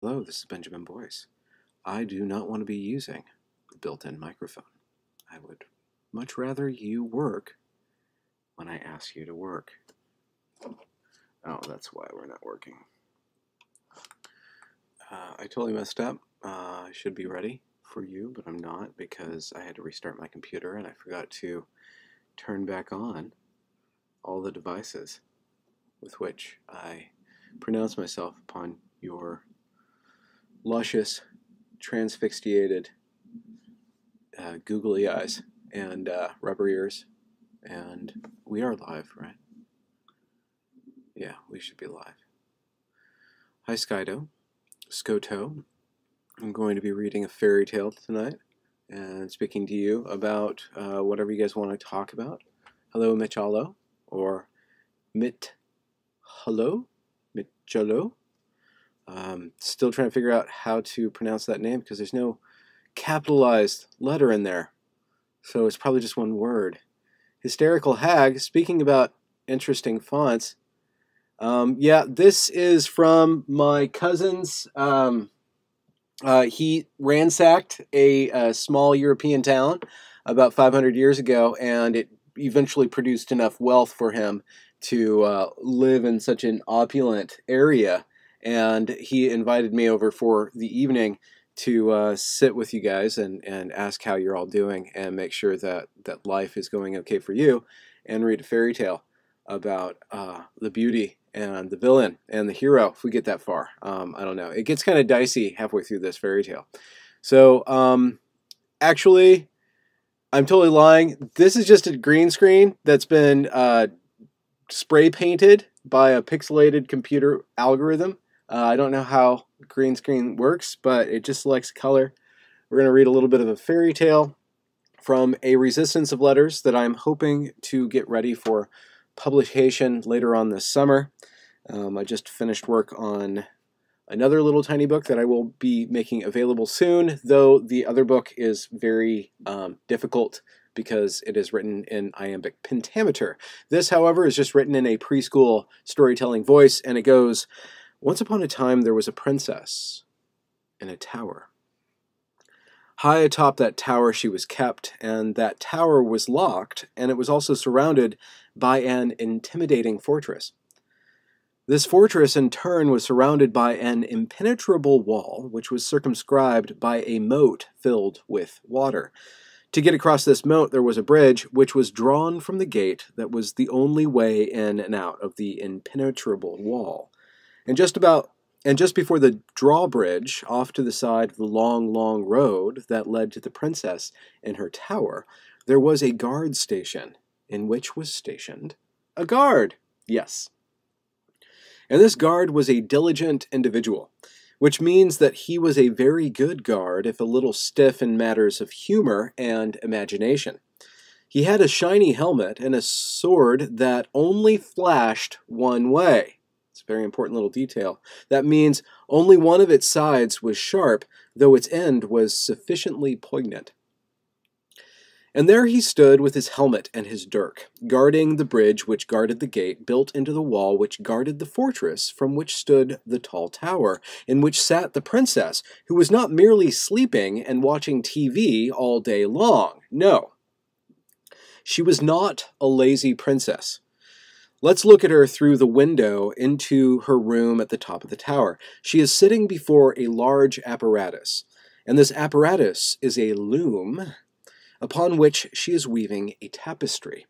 Hello, this is Benjamin Boyce. I do not want to be using the built-in microphone. I would much rather you work when I ask you to work. Oh, that's why we're not working. I totally messed up. I should be ready for you, but I'm not because I had to restart my computer and I forgot to turn back on all the devices with which I pronounce myself upon your luscious, transfixiated, googly eyes and rubber ears. And we are live, right? Yeah, we should be live. Hi, Skoto. I'm going to be reading a fairy tale tonight and speaking to you about whatever you guys want to talk about. Hello, Michalo, or Michalo. Still trying to figure out how to pronounce that name because there's no capitalized letter in there. So it's probably just one word. Hysterical Hag, speaking about interesting fonts. Yeah, this is from my cousin's. He ransacked a small European town about 500 years ago, and it eventually produced enough wealth for him to live in such an opulent area. And he invited me over for the evening to sit with you guys and ask how you're all doing and make sure that life is going okay for you, and read a fairy tale about the beauty and the villain and the hero if we get that far. I don't know. It gets kind of dicey halfway through this fairy tale. So actually, I'm totally lying. This is just a green screen that's been spray painted by a pixelated computer algorithm. I don't know how green screen works, but it just selects color. We're going to read a little bit of a fairy tale from a resistance of letters that I'm hoping to get ready for publication later on this summer. I just finished work on another little tiny book that I will be making available soon, though the other book is very difficult because it is written in iambic pentameter. This, however, is just written in a preschool storytelling voice, and it goes, "Once upon a time there was a princess in a tower. High atop that tower she was kept, and that tower was locked, and it was also surrounded by an intimidating fortress. This fortress in turn was surrounded by an impenetrable wall, which was circumscribed by a moat filled with water. To get across this moat there was a bridge which was drawn from the gate that was the only way in and out of the impenetrable wall. And just before the drawbridge, off to the side of the long, long road that led to the princess in her tower, there was a guard station, in which was stationed a guard. Yes. And this guard was a diligent individual, which means that he was a very good guard if a little stiff in matters of humor and imagination. He had a shiny helmet and a sword that only flashed one way. It's a very important little detail. That means only one of its sides was sharp, though its end was sufficiently poignant. And there he stood with his helmet and his dirk, guarding the bridge which guarded the gate built into the wall which guarded the fortress from which stood the tall tower, in which sat the princess, who was not merely sleeping and watching TV all day long. No, she was not a lazy princess. Let's look at her through the window into her room at the top of the tower. She is sitting before a large apparatus, and this apparatus is a loom upon which she is weaving a tapestry.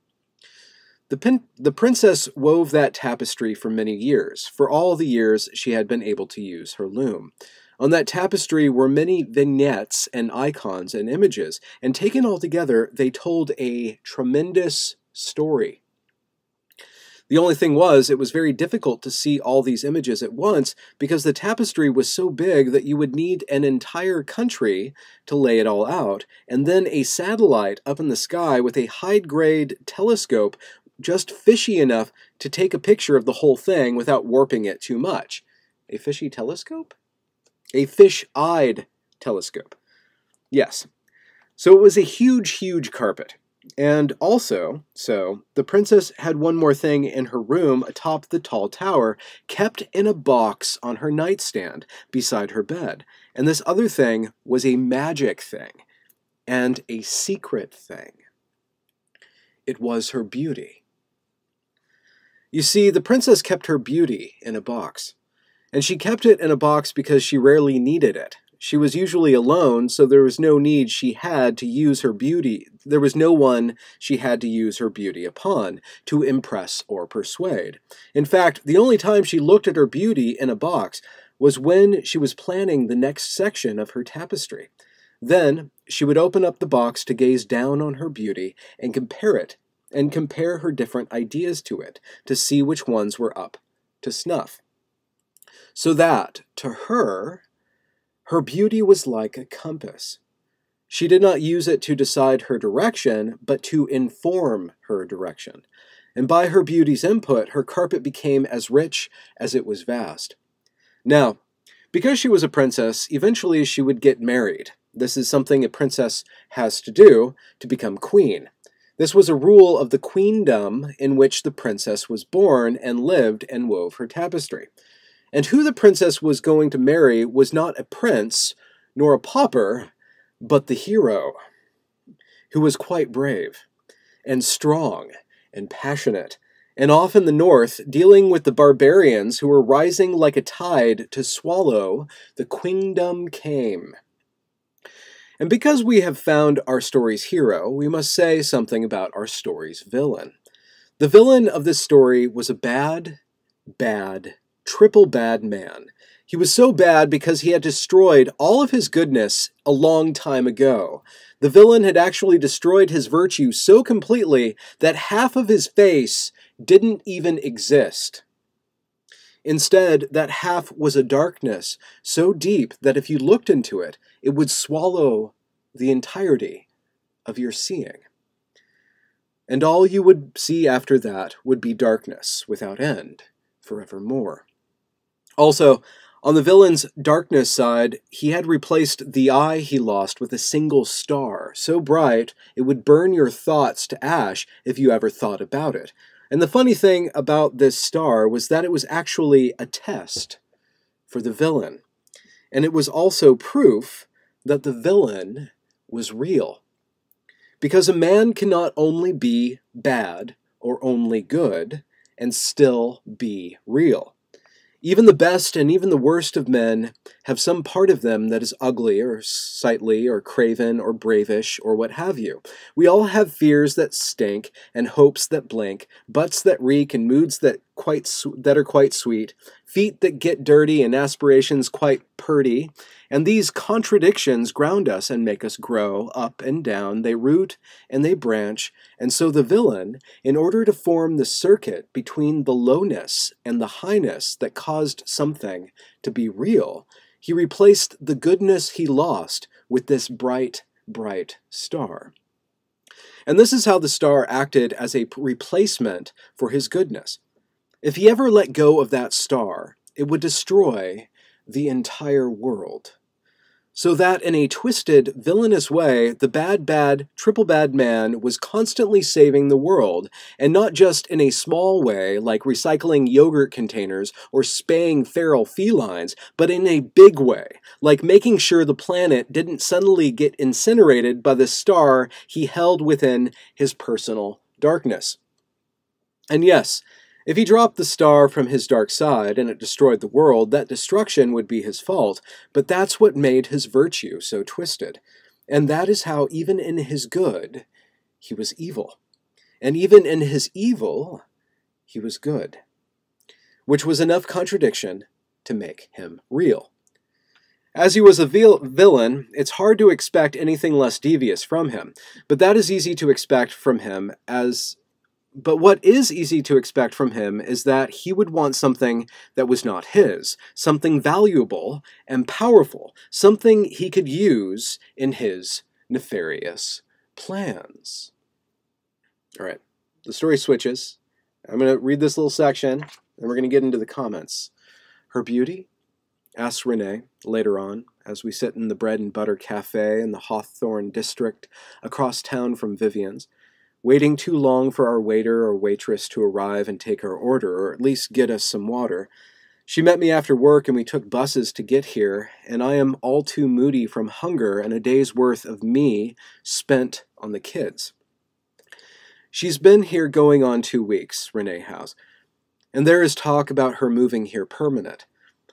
The princess wove that tapestry for many years, for all the years she had been able to use her loom. On that tapestry were many vignettes and icons and images, and taken all together, they told a tremendous story. The only thing was, it was very difficult to see all these images at once because the tapestry was so big that you would need an entire country to lay it all out, and then a satellite up in the sky with a high-grade telescope just fishy enough to take a picture of the whole thing without warping it too much. A fishy telescope? A fish-eyed telescope. Yes. So it was a huge, huge carpet. And also, so, the princess had one more thing in her room atop the tall tower, kept in a box on her nightstand beside her bed. And this other thing was a magic thing and a secret thing. It was her beauty. You see, the princess kept her beauty in a box. And she kept it in a box because she rarely needed it. She was usually alone, so there was no need she had to use her beauty. There was no one she had to use her beauty upon to impress or persuade. In fact, the only time she looked at her beauty in a box was when she was planning the next section of her tapestry. Then she would open up the box to gaze down on her beauty and compare her different ideas to it, to see which ones were up to snuff. So that, to her beauty was like a compass. She did not use it to decide her direction, but to inform her direction. And by her beauty's input, her carpet became as rich as it was vast. Now, because she was a princess, eventually she would get married. This is something a princess has to do to become queen. This was a rule of the queendom in which the princess was born and lived and wove her tapestry. And who the princess was going to marry was not a prince, nor a pauper, but the hero, who was quite brave, and strong, and passionate, and off in the north, dealing with the barbarians who were rising like a tide to swallow the queendom came. And because we have found our story's hero, we must say something about our story's villain. The villain of this story was a bad, triple bad man. He was so bad because he had destroyed all of his goodness a long time ago. The villain had actually destroyed his virtue so completely that half of his face didn't even exist. Instead, that half was a darkness so deep that if you looked into it, it would swallow the entirety of your seeing. And all you would see after that would be darkness without end, forevermore. Also, on the villain's darkness side, he had replaced the eye he lost with a single star, so bright it would burn your thoughts to ash if you ever thought about it. And the funny thing about this star was that it was actually a test for the villain. And it was also proof that the villain was real. Because a man cannot only be bad or only good and still be real. Even the best and even the worst of men have some part of them that is ugly or sightly or craven or bravish or what have you. We all have fears that stink and hopes that blink, butts that reek and moods that are quite sweet, feet that get dirty and aspirations quite purty. And these contradictions ground us and make us grow up and down. They root and they branch. And so the villain, in order to form the circuit between the lowness and the highness that caused something to be real, he replaced the goodness he lost with this bright, bright star. And this is how the star acted as a replacement for his goodness. If he ever let go of that star, it would destroy the entire world. So that in a twisted, villainous way, the bad, triple bad man was constantly saving the world, and not just in a small way, like recycling yogurt containers or spaying feral felines, but in a big way, like making sure the planet didn't suddenly get incinerated by the star he held within his personal darkness. And yes, if he dropped the star from his dark side and it destroyed the world, that destruction would be his fault, but that's what made his virtue so twisted. And that is how even in his good, he was evil. And even in his evil, he was good. Which was enough contradiction to make him real. As he was a villain, it's hard to expect anything less devious from him, but that is easy to expect from him But what is easy to expect from him is that he would want something that was not his, something valuable and powerful, something he could use in his nefarious plans. All right, the story switches. I'm going to read this little section, and we're going to get into the comments. Her beauty? Asks Renee later on, as we sit in the bread and butter cafe in the Hawthorne district across town from Vivian's. waiting too long for our waiter or waitress to arrive and take our order, or at least get us some water. She met me after work and we took buses to get here, and I am all too moody from hunger and a day's worth of me spent on the kids. She's been here going on 2 weeks, Renee has, and there is talk about her moving here permanent.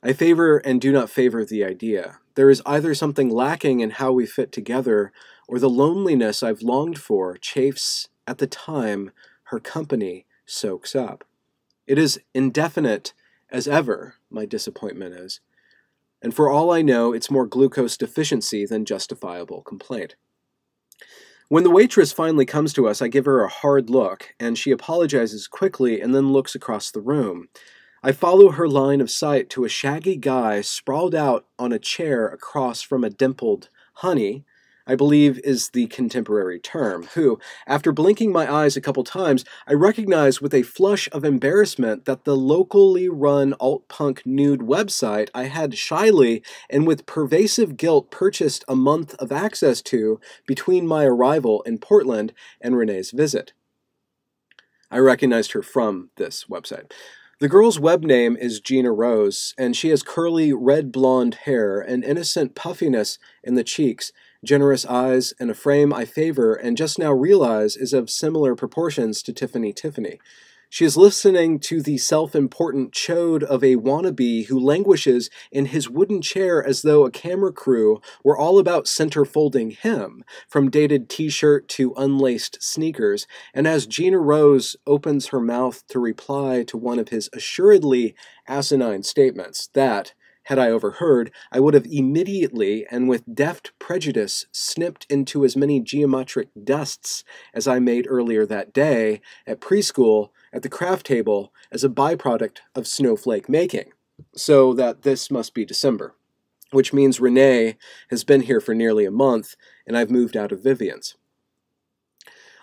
I favor and do not favor the idea. There is either something lacking in how we fit together, or the loneliness I've longed for chafes at the time her company soaks up. It is indefinite as ever, my disappointment is. And for all I know, it's more glucose deficiency than justifiable complaint. When the waitress finally comes to us, I give her a hard look, and she apologizes quickly and then looks across the room. I follow her line of sight to a shaggy guy sprawled out on a chair across from a dimpled honey, I believe is the contemporary term, who, after blinking my eyes a couple times, I recognize with a flush of embarrassment that the locally run alt-punk nude website I had shyly and with pervasive guilt purchased a month of access to between my arrival in Portland and Renee's visit. I recognized her from this website. The girl's web name is Gina Rose, and she has curly red-blonde hair and innocent puffiness in the cheeks, generous eyes, and a frame I favor and just now realize is of similar proportions to Tiffany Tiffany. She is listening to the self-important chode of a wannabe who languishes in his wooden chair as though a camera crew were all about center-folding him, from dated t-shirt to unlaced sneakers, and as Gina Rose opens her mouth to reply to one of his assuredly asinine statements that, had I overheard, I would have immediately and with deft prejudice snipped into as many geometric dusts as I made earlier that day at preschool at the craft table as a byproduct of snowflake making. So that this must be December, which means Renee has been here for nearly a month and I've moved out of Vivian's.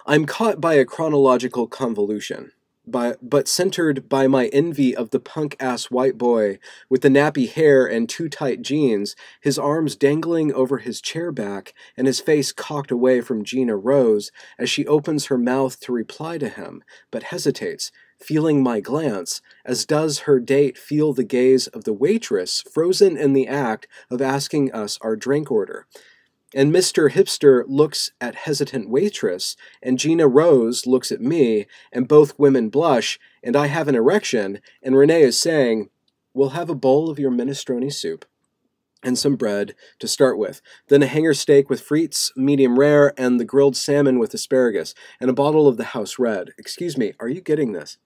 I'm caught by a chronological convolution. But centered by my envy of the punk-ass white boy with the nappy hair and too tight jeans, his arms dangling over his chair back and his face cocked away from Gina Rose as she opens her mouth to reply to him, but hesitates, feeling my glance, as does her date feel the gaze of the waitress frozen in the act of asking us our drink order. And Mr. Hipster looks at hesitant waitress, and Gina Rose looks at me, and both women blush, and I have an erection, and Renee is saying, "We'll have a bowl of your minestrone soup, and some bread to start with, then a hanger steak with frites, medium rare, and the grilled salmon with asparagus, and a bottle of the house red. Excuse me, are you getting this?"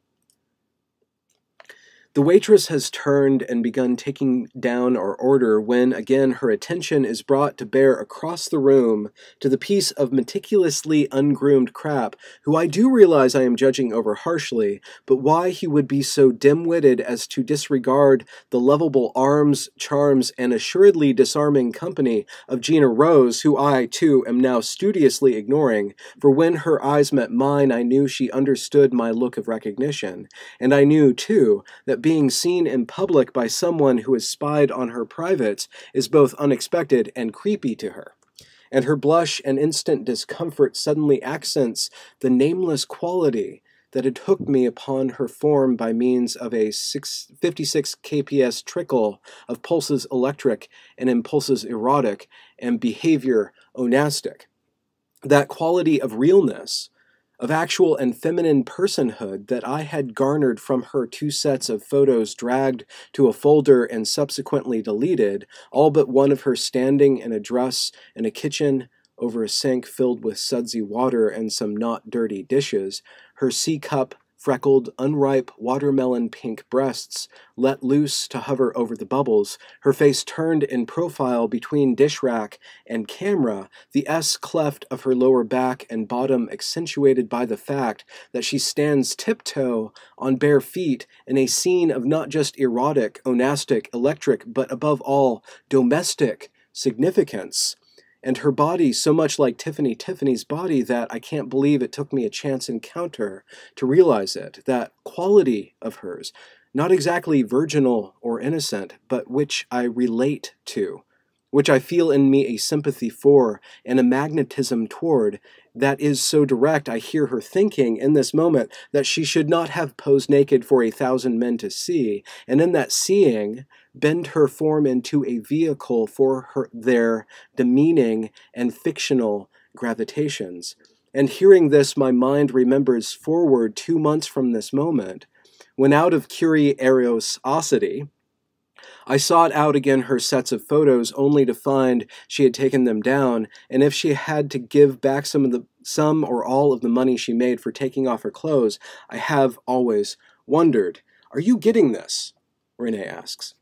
The waitress has turned and begun taking down our order when, again, her attention is brought to bear across the room to the piece of meticulously ungroomed crap, who I do realize I am judging over harshly, but why he would be so dim-witted as to disregard the lovable arms, charms, and assuredly disarming company of Gina Rose, who I, too, am now studiously ignoring, for when her eyes met mine I knew she understood my look of recognition, and I knew, too, that being seen in public by someone who has spied on her privates is both unexpected and creepy to her. And her blush and instant discomfort suddenly accents the nameless quality that had hooked me upon her form by means of a 56 kps trickle of pulses electric and impulses erotic and behavior onastic. That quality of realness, of actual and feminine personhood that I had garnered from her 2 sets of photos dragged to a folder and subsequently deleted, all but one of her standing in a dress in a kitchen over a sink filled with sudsy water and some not dirty dishes, her C-cup, freckled, unripe, watermelon pink breasts let loose to hover over the bubbles, her face turned in profile between dish rack and camera, the S cleft of her lower back and bottom accentuated by the fact that she stands tiptoe on bare feet in a scene of not just erotic, onastic, electric, but above all, domestic significance. And her body so much like Tiffany Tiffany's body that I can't believe it took me a chance encounter to realize it, that quality of hers, not exactly virginal or innocent, but which I relate to, which I feel in me a sympathy for and a magnetism toward, that is so direct I hear her thinking in this moment that she should not have posed naked for 1,000 men to see, and in that seeing, bend her form into a vehicle for their demeaning and fictional gravitations. And hearing this, my mind remembers forward 2 months from this moment, when out of curiosity, I sought out again her sets of photos only to find she had taken them down, and if she had to give back some or all of the money she made for taking off her clothes, I have always wondered. Are you getting this? Renee asks.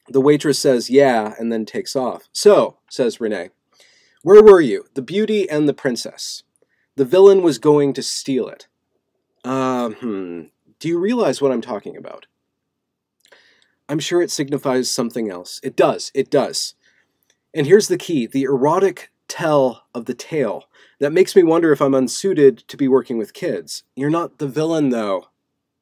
The waitress says, yeah, and then takes off. So, says Renee, where were you? The Beauty and the Princess. The villain was going to steal it. Do you realize what I'm talking about? I'm sure it signifies something else. It does. And here's the key, the erotic tell of the tale. That makes me wonder if I'm unsuited to be working with kids. You're not the villain, though,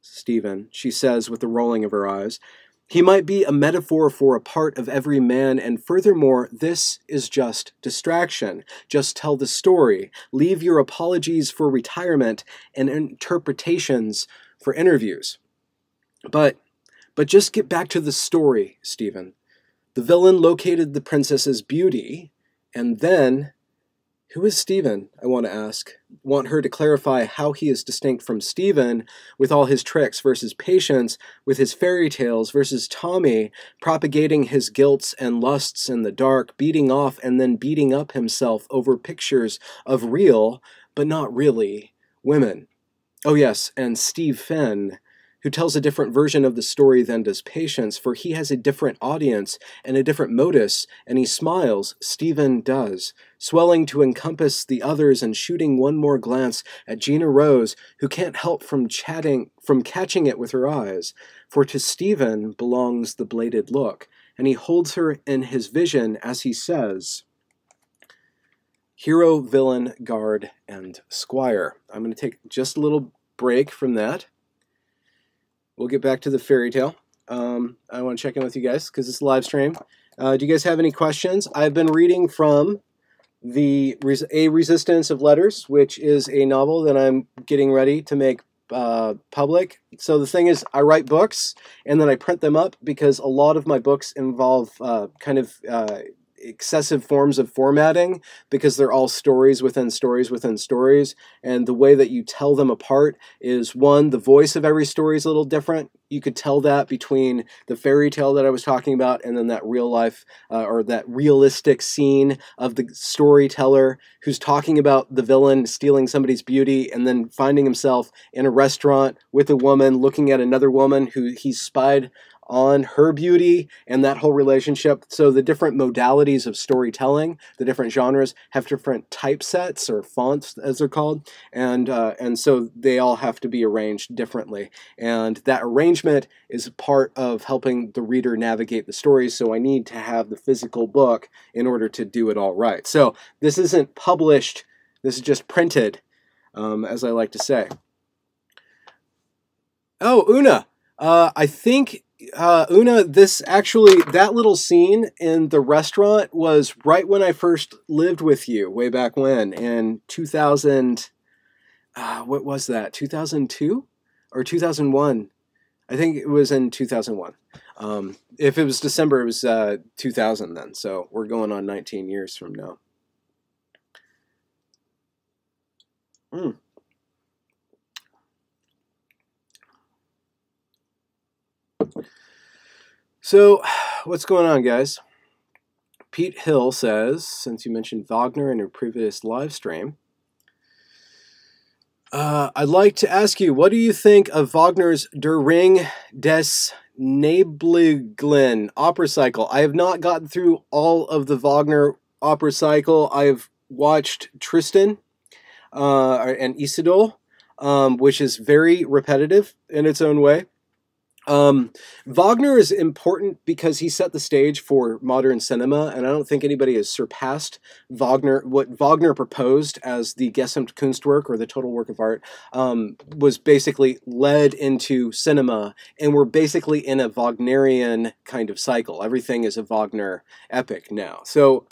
Stephen, she says with the rolling of her eyes. He might be a metaphor for a part of every man, and furthermore, this is just distraction. Just tell the story. Leave your apologies for retirement and interpretations for interviews. But just get back to the story, Stephen. The villain located the princess's beauty, and then... Who is Stephen, I want to ask? Want her to clarify how he is distinct from Stephen with all his tricks versus Patience with his fairy tales versus Tommy propagating his guilts and lusts in the dark, beating off and then beating up himself over pictures of real, but not really, women. Oh yes, and Steve Fenn, who tells a different version of the story than does Patience, for he has a different audience and a different modus, and he smiles, Stephen does, swelling to encompass the others and shooting one more glance at Gina Rose, who can't help from catching it with her eyes, for to Stephen belongs the bladed look, and he holds her in his vision as he says, hero, villain, guard, and squire. I'm going to take just a little break from that. We'll get back to the fairy tale. I want to check in with you guys because it's a live stream. Do you guys have any questions? I've been reading from A Resistance of Letters, which is a novel that I'm getting ready to make public. So the thing is, I write books and then I print them up because a lot of my books involve excessive forms of formatting because they're all stories within stories within stories, and the way that you tell them apart is, one, the voice of every story is a little different. You could tell that between the fairy tale that I was talking about and then that real life or that realistic scene of the storyteller who's talking about the villain stealing somebody's beauty and then finding himself in a restaurant with a woman looking at another woman who he spied on her beauty and that whole relationship. So the different modalities of storytelling, the different genres, have different typesets or fonts, as they're called, and so they all have to be arranged differently. And that arrangement is part of helping the reader navigate the story, so I need to have the physical book in order to do it all right. So this isn't published, this is just printed, as I like to say. Oh, Una! I think... Una, that little scene in the restaurant was right when I first lived with you, way back when, in 2000, what was that, 2002? Or 2001? I think it was in 2001. If it was December, it was 2000 then, so we're going on 19 years from now. So, what's going on, guys? Pete Hill says, since you mentioned Wagner in your previous live stream, I'd like to ask you, what do you think of Wagner's Der Ring des Nebeligen opera cycle? I have not gotten through all of the Wagner opera cycle. I've watched Tristan and Isidore, which is very repetitive in its own way. Um, Wagner is important because he set the stage for modern cinema, and I don't think anybody has surpassed Wagner. What Wagner proposed as the Gesamtkunstwerk, or the total work of art, was basically led into cinema, and we're basically in a Wagnerian kind of cycle. Everything is a Wagner epic now. So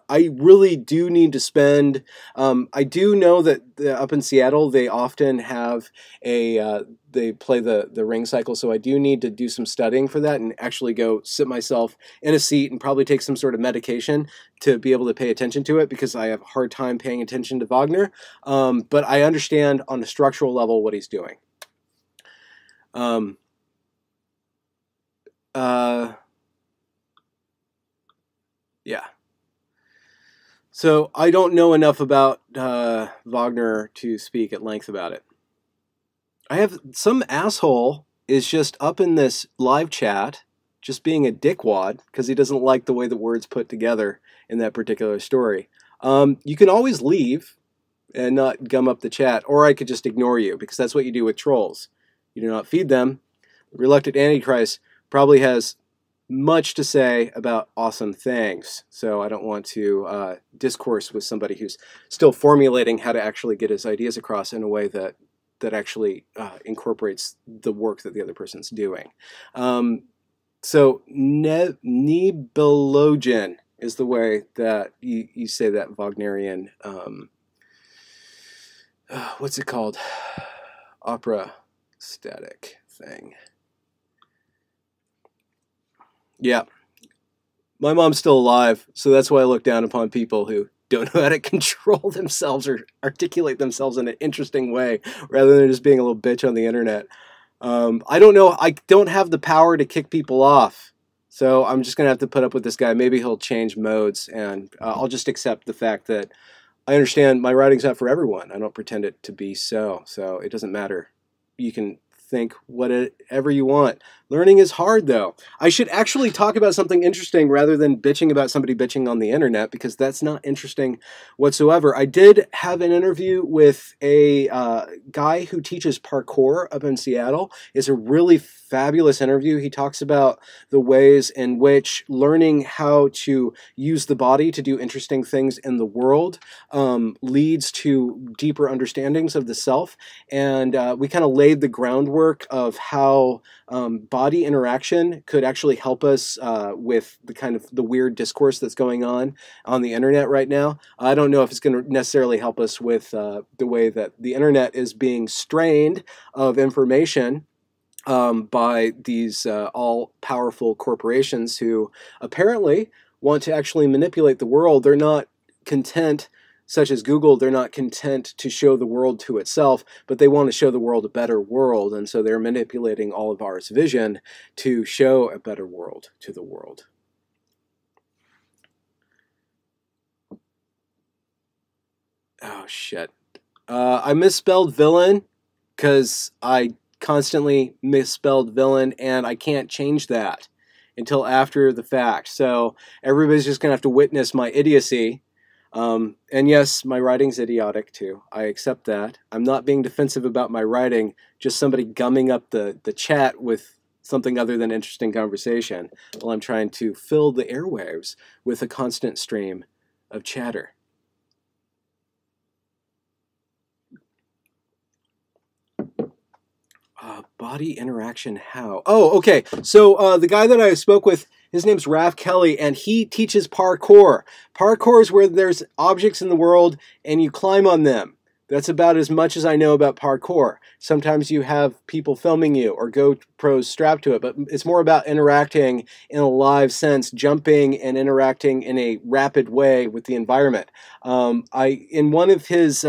I really do need to spend. I do know that up in Seattle they often have a they play the ring cycle, so I do need to do some studying for that and actually go sit myself in a seat and probably take some sort of medication to be able to pay attention to it, because I have a hard time paying attention to Wagner. But I understand on a structural level what he's doing. Yeah. So I don't know enough about Wagner to speak at length about it. I have some asshole is just up in this live chat, just being a dickwad because he doesn't like the way the words put together in that particular story. You can always leave and not gum up the chat, or I could just ignore you, because that's what you do with trolls. You do not feed them. The reluctant Antichrist probably has much to say about awesome things, so I don't want to discourse with somebody who's still formulating how to actually get his ideas across in a way that actually incorporates the work that the other person's doing. So Nibelungen is the way that you say that Wagnerian, what's it called? Opera static thing. Yeah. My mom's still alive, so that's why I look down upon people who don't know how to control themselves or articulate themselves in an interesting way, rather than just being a little bitch on the internet. I don't know. I don't have the power to kick people off, so I'm just going to have to put up with this guy. Maybe he'll change modes, and I'll just accept the fact that I understand my writing's not for everyone. I don't pretend it to be so it doesn't matter. You can think whatever you want. Learning is hard, though. I should actually talk about something interesting rather than bitching about somebody bitching on the internet, because that's not interesting whatsoever. I did have an interview with a guy who teaches parkour up in Seattle. It's a really fabulous interview. He talks about the ways in which learning how to use the body to do interesting things in the world leads to deeper understandings of the self. And we kind of laid the groundwork of how body interaction could actually help us with the kind of the weird discourse that's going on the internet right now. I don't know if it's going to necessarily help us with the way that the internet is being strained of information by these all-powerful corporations who apparently want to actually manipulate the world. They're not content, such as Google, they're not content to show the world to itself, but they want to show the world a better world, and so they're manipulating all of our vision to show a better world to the world. Oh, shit. I misspelled villain because I constantly misspelled villain, and I can't change that until after the fact. So everybody's just going to have to witness my idiocy. And yes, my writing's idiotic too. I accept that. I'm not being defensive about my writing, just somebody gumming up the chat with something other than interesting conversation while I'm trying to fill the airwaves with a constant stream of chatter. Body interaction, how? Oh, okay. So the guy that I spoke with, his name's Raph Kelly, and he teaches parkour. Parkour is where there's objects in the world and you climb on them. That's about as much as I know about parkour. Sometimes you have people filming you or GoPros strapped to it, but it's more about interacting in a live sense, jumping and interacting in a rapid way with the environment. In one of his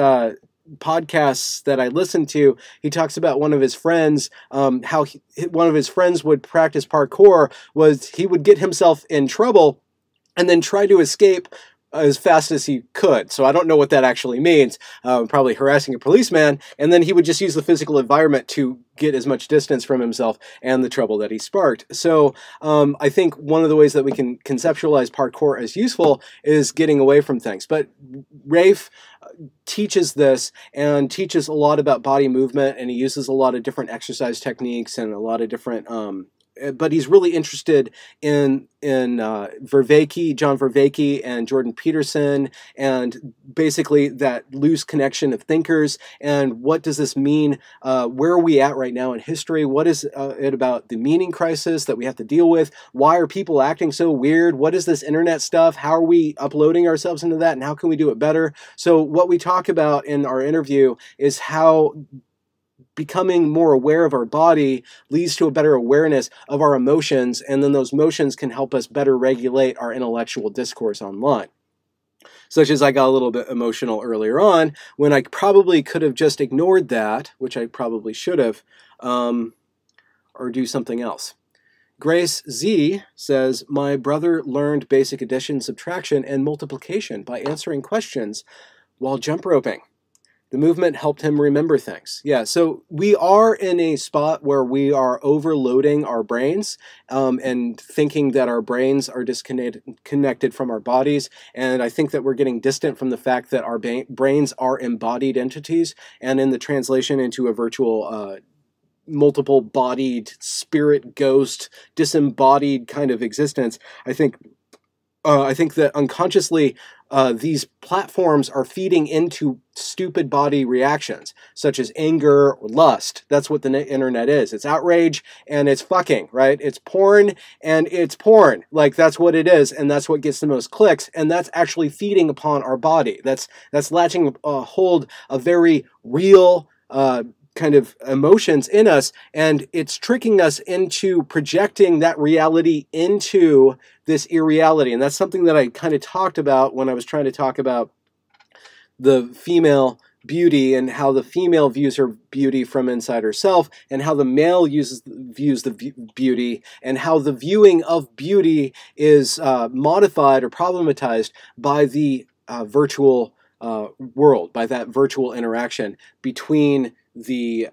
podcasts that I listened to, he talks about one of his friends, how one of his friends would practice parkour was he would get himself in trouble and then try to escape as fast as he could. So I don't know what that actually means, probably harassing a policeman, and then he would just use the physical environment to get as much distance from himself and the trouble that he sparked. So I think one of the ways that we can conceptualize parkour as useful is getting away from things. But Rafe, teaches this and teaches a lot about body movement, and he uses a lot of different exercise techniques and a lot of different but he's really interested in Vervaeke, John Vervaeke and Jordan Peterson, and basically that loose connection of thinkers. And what does this mean? Where are we at right now in history? What is it about the meaning crisis that we have to deal with? Why are people acting so weird? What is this internet stuff? How are we uploading ourselves into that? And how can we do it better? So what we talk about in our interview is how becoming more aware of our body leads to a better awareness of our emotions, and then those emotions can help us better regulate our intellectual discourse online. Such as I got a little bit emotional earlier on when I probably could have just ignored that, which I probably should have, or do something else. Grace Z says, my brother learned basic addition, subtraction, and multiplication by answering questions while jump roping. The movement helped him remember things. Yeah, so we are in a spot where we are overloading our brains and thinking that our brains are disconnected from our bodies. And I think that we're getting distant from the fact that our brains are embodied entities. And in the translation into a virtual multiple-bodied spirit, ghost, disembodied kind of existence, I think that unconsciously these platforms are feeding into stupid body reactions, such as anger or lust. That's what the internet is. It's outrage and it's fucking, right? It's porn and it's porn. Like, that's what it is, and that's what gets the most clicks, and that's actually feeding upon our body. That's latching hold of very real kind of emotions in us, and it's tricking us into projecting that reality into this irreality. And that's something that I kind of talked about when I was trying to talk about the female beauty and how the female views her beauty from inside herself, and how the male views the beauty, and how the viewing of beauty is modified or problematized by the virtual world, by that virtual interaction between the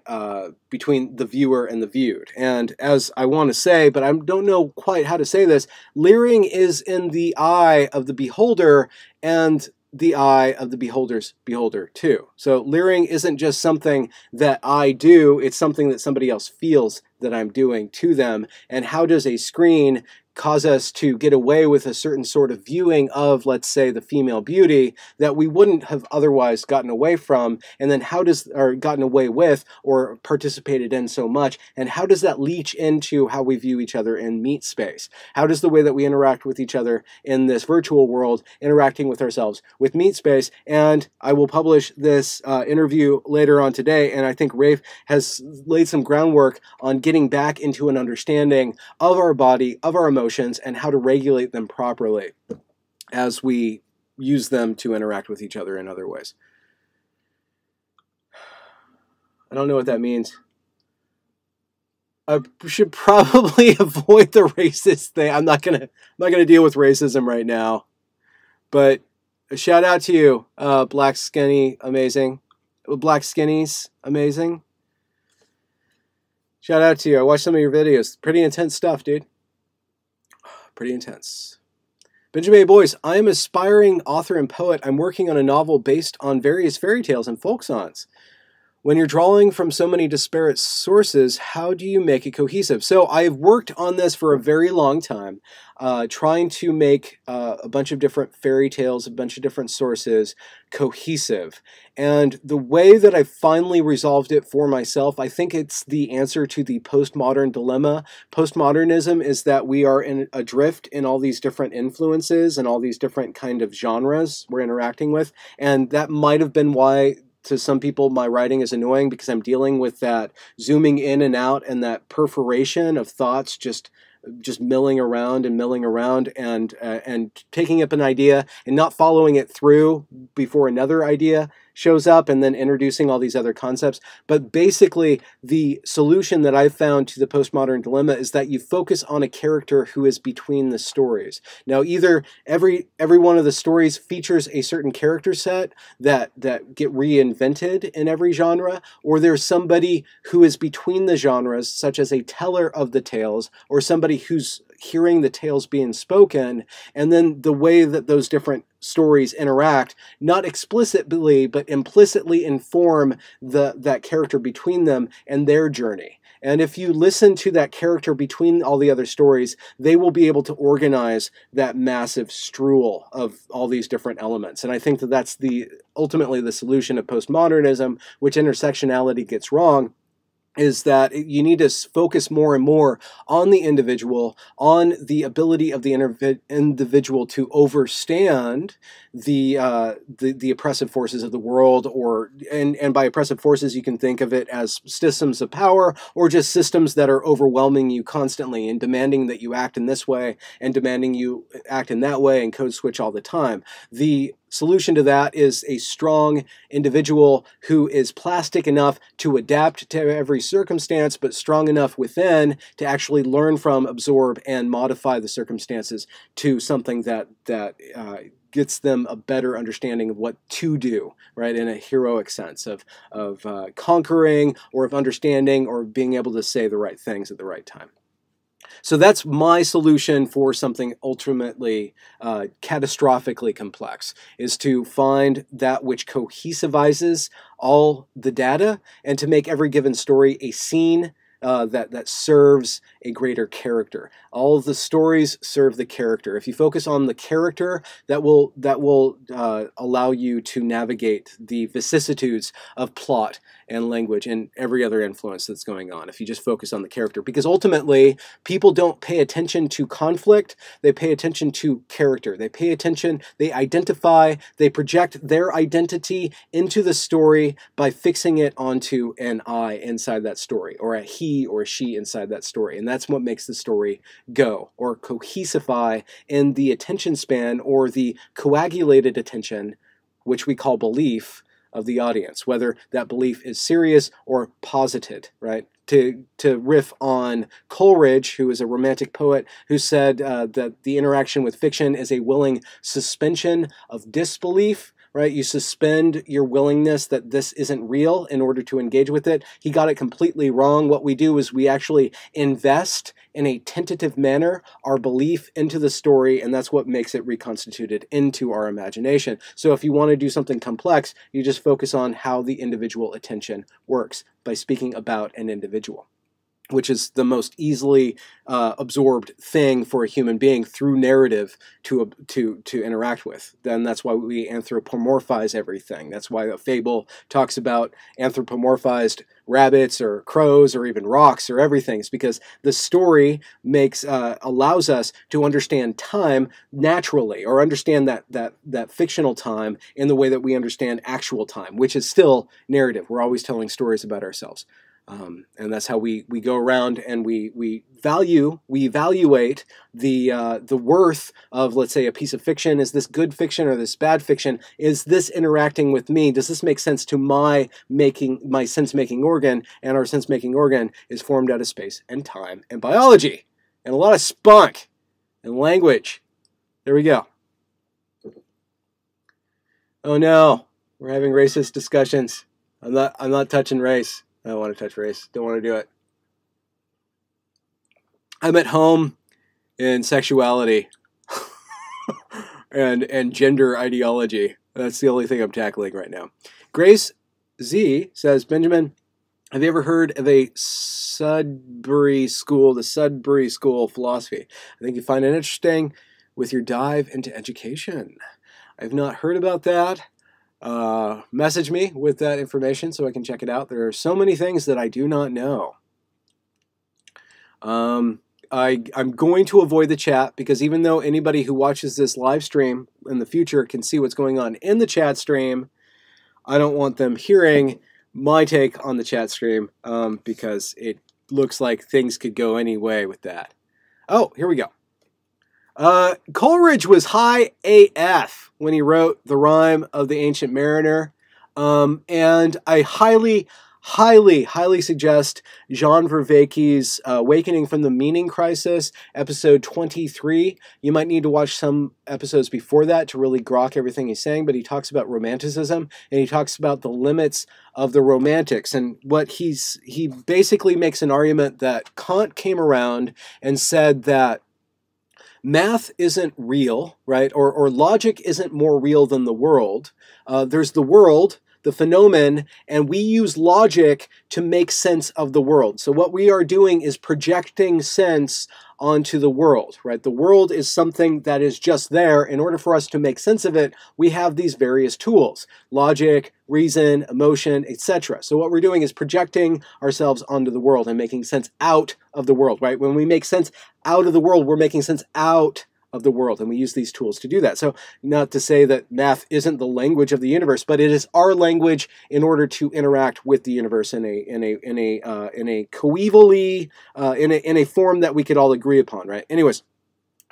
viewer and the viewed. And as I want to say, but I don't know quite how to say this, leering is in the eye of the beholder and the eye of the beholder's beholder too. So leering isn't just something that I do, it's something that somebody else feels that I'm doing to them. And how does a screen cause us to get away with a certain sort of viewing of, let's say, the female beauty that we wouldn't have otherwise gotten away from? And then or gotten away with or participated in so much, and how does that leach into how we view each other in meet space? How does the way that we interact with each other in this virtual world interacting with ourselves with meet space? And I will publish this interview later on today, and I think Rafe has laid some groundwork on getting back into an understanding of our body, of our emotions, and how to regulate them properly as we use them to interact with each other in other ways. I don't know what that means. I should probably avoid the racist thing. I'm not gonna deal with racism right now. But a shout out to you, Black Skinny, amazing. Black Skinnies, amazing. Shout out to you. I watched some of your videos. Pretty intense stuff, dude. Pretty intense. Benjamin A. Boyce, I am an aspiring author and poet. I'm working on a novel based on various fairy tales and folk songs. When you're drawing from so many disparate sources, how do you make it cohesive? So I've worked on this for a very long time, trying to make a bunch of different fairy tales, a bunch of different sources cohesive. And the way that I finally resolved it for myself, I think it's the answer to the postmodern dilemma. Postmodernism is that we are adrift in all these different influences and all these different kind of genres we're interacting with. And that might have been why, to some people, my writing is annoying, because I'm dealing with that zooming in and out and that perforation of thoughts just milling around and taking up an idea and not following it through before another idea shows up, and then introducing all these other concepts. But basically, the solution that I've found to the postmodern dilemma is that you focus on a character who is between the stories. Now, either every one of the stories features a certain character set that get reinvented in every genre, or there's somebody who is between the genres, such as a teller of the tales, or somebody who's hearing the tales being spoken, and then the way that those different stories interact, not explicitly but implicitly inform that character between them and their journey. And if you listen to that character between all the other stories, they will be able to organize that massive strewel of all these different elements. And I think that that's ultimately the solution of postmodernism, which intersectionality gets wrong, is that you need to focus more and more on the individual, on the ability of the individual to overstand the oppressive forces of the world, and by oppressive forces you can think of it as systems of power, or just systems that are overwhelming you constantly and demanding that you act in this way and demanding you act in that way and code switch all the time. The solution to that is a strong individual who is plastic enough to adapt to every circumstance, but strong enough within to actually learn from, absorb, and modify the circumstances to something that gets them a better understanding of what to do, right, in a heroic sense of conquering, or of understanding, or being able to say the right things at the right time. So that's my solution for something ultimately catastrophically complex, is to find that which cohesivizes all the data and to make every given story a scene that serves a greater character. All of the stories serve the character. If you focus on the character, that will allow you to navigate the vicissitudes of plot and language and every other influence that's going on. If you just focus on the character, because ultimately people don't pay attention to conflict, they pay attention to character. They pay attention, they identify, they project their identity into the story by fixing it onto an I inside that story, or a he or a she inside that story. And that's what makes the story go, or cohesify in the attention span, or the coagulated attention, which we call belief, of the audience, whether that belief is serious or posited, right? To riff on Coleridge, who is a romantic poet, who said that the interaction with fiction is a willing suspension of disbelief, right? You suspend your willingness that this isn't real in order to engage with it. He got it completely wrong. What we do is we actually invest in a tentative manner our belief into the story, and that's what makes it reconstituted into our imagination. So if you want to do something complex, you just focus on how the individual attention works by speaking about an individual, which is the most easily absorbed thing for a human being through narrative to interact with. Then that's why we anthropomorphize everything. That's why a fable talks about anthropomorphized rabbits or crows or even rocks or everything. It's because the story allows us to understand time naturally, or understand that fictional time in the way that we understand actual time, which is still narrative. We're always telling stories about ourselves. And that's how we go around and we evaluate the worth of, let's say, a piece of fiction. Is this good fiction or this bad fiction? Is this interacting with me? Does this make sense to my sense-making organ? And our sense-making organ is formed out of space and time and biology and a lot of spunk and language. There we go. Oh no, we're having racist discussions. I'm not touching race. I don't want to touch race. Don't want to do it. I'm at home in sexuality and gender ideology. That's the only thing I'm tackling right now. Grace Z says, Benjamin, have you ever heard of the Sudbury School of Philosophy? I think you find it interesting with your dive into education. I've not heard about that. Message me with that information so I can check it out. There are so many things that I do not know. I'm going to avoid the chat, because even though anybody who watches this live stream in the future can see what's going on in the chat stream, I don't want them hearing my take on the chat stream, because it looks like things could go any way with that. Oh, here we go. Coleridge was high AF when he wrote The Rime of the Ancient Mariner, and I highly suggest Jean Vervaeke's Awakening from the Meaning Crisis, episode 23. You might need to watch some episodes before that to really grok everything he's saying, but he talks about romanticism, and he talks about the limits of the romantics, and what he basically makes an argument that Kant came around and said that math isn't real, right? Or logic isn't more real than the world. There's the world, the phenomenon, and we use logic to make sense of the world. So what we are doing is projecting sense onto the world, right? The world is something that is just there. In order for us to make sense of it, we have these various tools: logic, reason, emotion, etc. So what we're doing is projecting ourselves onto the world and making sense out of the world, right? When we make sense out of the world, we're making sense out of the world, and we use these tools to do that. So not to say that math isn't the language of the universe, but it is our language in order to interact with the universe in a coevally in a form that we could all agree upon, right? Anyways.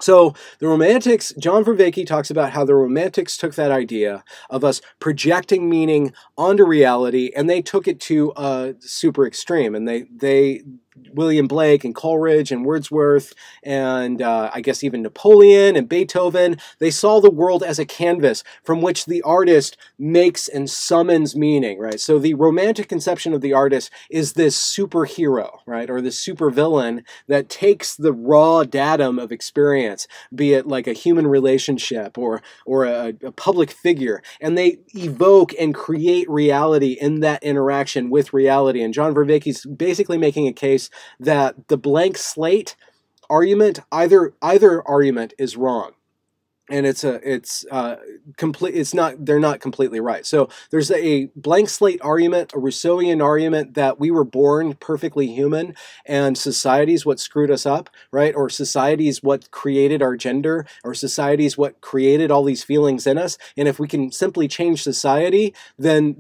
So the Romantics, John Vervaeke talks about how the Romantics took that idea of us projecting meaning onto reality, and they took it to a super extreme. And they William Blake and Coleridge and Wordsworth and I guess even Napoleon and Beethoven, they saw the world as a canvas from which the artist makes and summons meaning, right? So the Romantic conception of the artist is this superhero, right? Or this supervillain that takes the raw datum of experience, be it like a human relationship or a public figure, and they evoke and create reality in that interaction with reality. And John Vervaeke's basically making a case that the blank slate argument, either argument is wrong. And they're not completely right. So there's a blank slate argument, a Rousseauian argument that we were born perfectly human and society's what screwed us up, right? Or society's what created our gender, or society's what created all these feelings in us. And if we can simply change society, then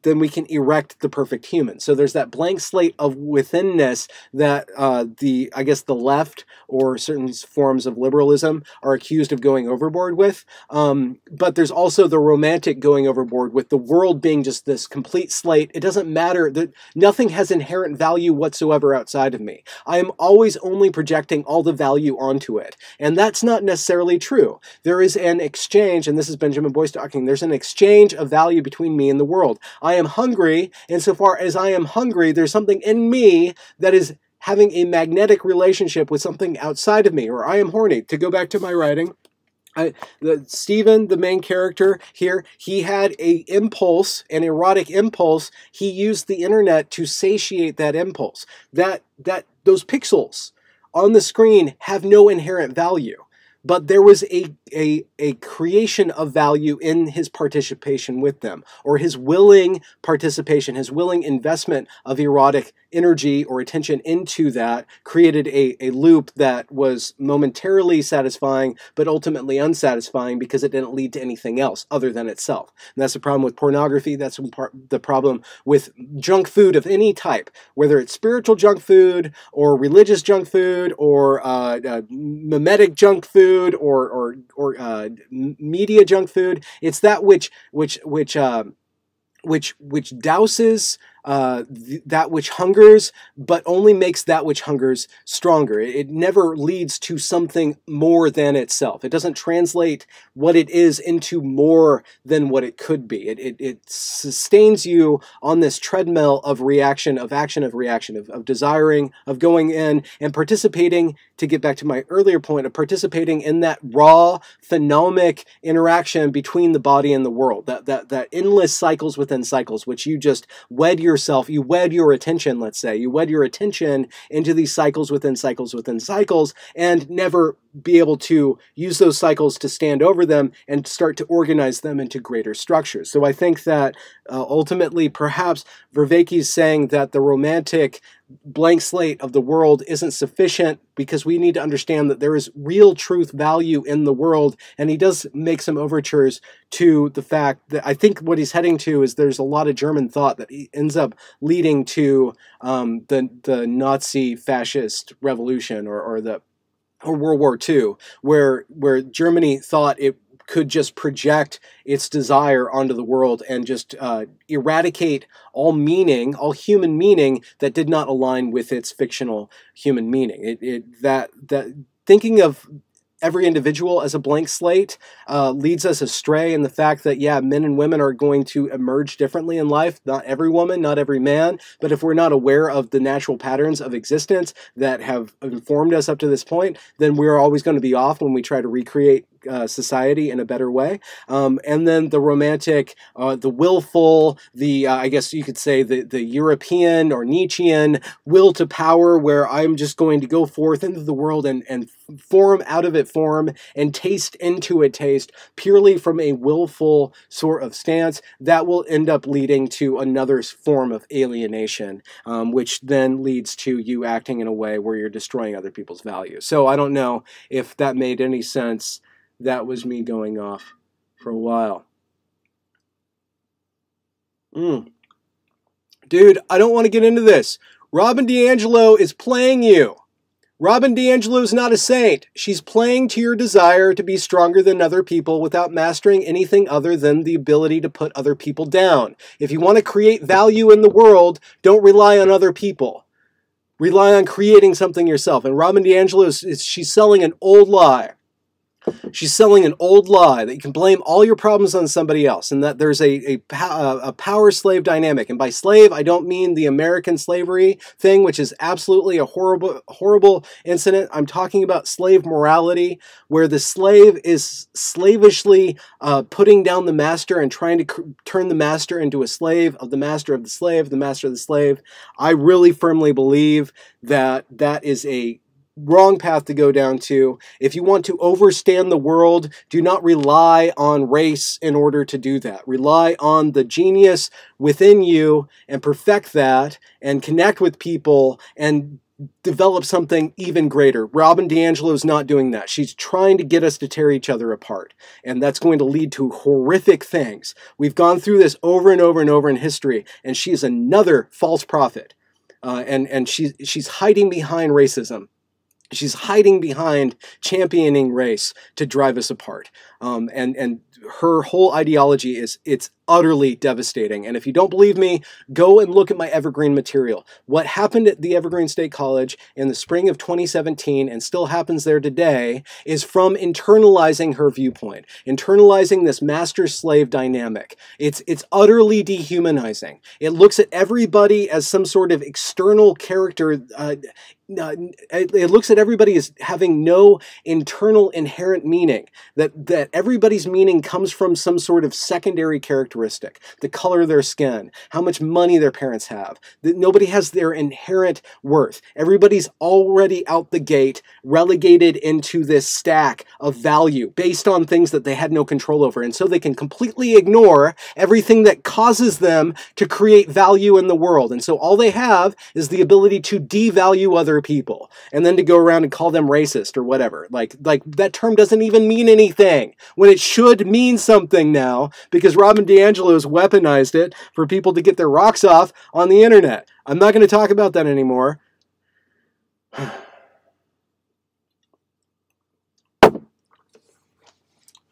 we can erect the perfect human. So there's that blank slate of withinness that I guess the left or certain forms of liberalism are accused of going overboard with. But there's also the Romantic going overboard with the world being just this complete slate. It doesn't matter, that nothing has inherent value whatsoever outside of me. I am always only projecting all the value onto it. And that's not necessarily true. There is an exchange, and this is Benjamin Boyce talking, there's an exchange of value between me and the world. I am hungry, insofar as I am hungry, there's something in me that is having a magnetic relationship with something outside of me, or I am horny. To go back to my writing, Stephen, the main character here, he had an erotic impulse. He used the internet to satiate that impulse. Those pixels on the screen have no inherent value. But there was a creation of value in his participation with them, or his willing participation, his willing investment of erotic energy or attention into that created a loop that was momentarily satisfying, but ultimately unsatisfying because it didn't lead to anything else other than itself. And that's the problem with pornography. That's the problem with junk food of any type, whether it's spiritual junk food or religious junk food or mimetic junk food or media junk food. It's that which douses that which hungers, but only makes that which hungers stronger. It never leads to something more than itself. It doesn't translate what it is into more than what it could be. It sustains you on this treadmill of reaction, of action, of reaction, of desiring, of going in and participating, to get back to my earlier point, of participating in that raw, phenomic interaction between the body and the world, that endless cycles within cycles, which you just wed you wed your attention, let's say, you wed your attention into these cycles within cycles within cycles, and never be able to use those cycles to stand over them and start to organize them into greater structures. So I think that ultimately, perhaps Vervaeke's saying that the Romantic blank slate of the world isn't sufficient, because we need to understand that there is real truth value in the world. And he does make some overtures to the fact that I think what he's heading to is there's a lot of German thought that he ends up leading to the Nazi fascist revolution or World War II, where Germany thought it could just project its desire onto the world and just eradicate all meaning, all human meaning that did not align with its fictional human meaning. That thinking of every individual as a blank slate leads us astray in the fact that, yeah, men and women are going to emerge differently in life. Not every woman, not every man. But if we're not aware of the natural patterns of existence that have informed us up to this point, then we're always going to be off when we try to recreate society in a better way. And then the romantic, the willful, the I guess you could say the European or Nietzschean will to power, where I'm just going to go forth into the world and form out of it form and taste into it taste purely from a willful sort of stance that will end up leading to another form of alienation, which then leads to you acting in a way where you're destroying other people's values. So I don't know if that made any sense. That was me going off for a while. Dude, I don't want to get into this. Robin DiAngelo is playing you. Robin DiAngelo is not a saint. She's playing to your desire to be stronger than other people without mastering anything other than the ability to put other people down. If you want to create value in the world, don't rely on other people. Rely on creating something yourself. And Robin DiAngelo, she's selling an old lie. She's selling an old lie that you can blame all your problems on somebody else, and that there's a power slave dynamic. And by slave, I don't mean the American slavery thing, which is absolutely a horrible incident. I'm talking about slave morality, where the slave is slavishly putting down the master and trying to turn the master into a slave of the master of the slave, the master of the slave. I really firmly believe that that is a wrong path to go down to. If you want to overstand the world, do not rely on race in order to do that. Rely on the genius within you and perfect that and connect with people and develop something even greater. Robin DiAngelo is not doing that. She's trying to get us to tear each other apart, and that's going to lead to horrific things. We've gone through this over and over and over in history, and she is another false prophet, and she's hiding behind racism. She's hiding behind championing race to drive us apart. And her whole ideology it's utterly devastating. And if you don't believe me, go and look at my Evergreen material. What happened at the Evergreen State College in the spring of 2017 and still happens there today is from internalizing her viewpoint, internalizing this master-slave dynamic. It's utterly dehumanizing. It looks at everybody as some sort of external character. It looks at everybody as having no internal inherent meaning, that everybody's meaning comes from some sort of secondary characteristic, the color of their skin, how much money their parents have, that nobody has their inherent worth. Everybody's already out the gate, relegated into this stack of value based on things that they had no control over, and so they can completely ignore everything that causes them to create value in the world. And so all they have is the ability to devalue other people, and then to go around and call them racist or whatever. Like that term doesn't even mean anything when it should mean something now, because Robin DiAngelo has weaponized it for people to get their rocks off on the internet. I'm not going to talk about that anymore. Not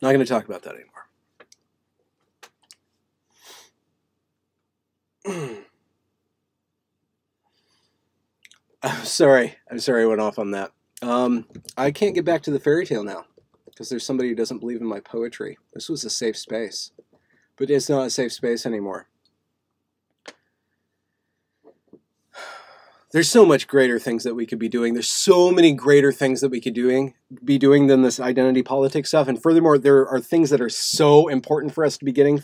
going to talk about that anymore. I'm sorry I went off on that. I can't get back to the fairy tale now because there's somebody who doesn't believe in my poetry. This was a safe space, but it's not a safe space anymore. There's so much greater things that we could be doing. There's so many greater things that we could be doing than this identity politics stuff. And furthermore, there are things that are so important for us to be getting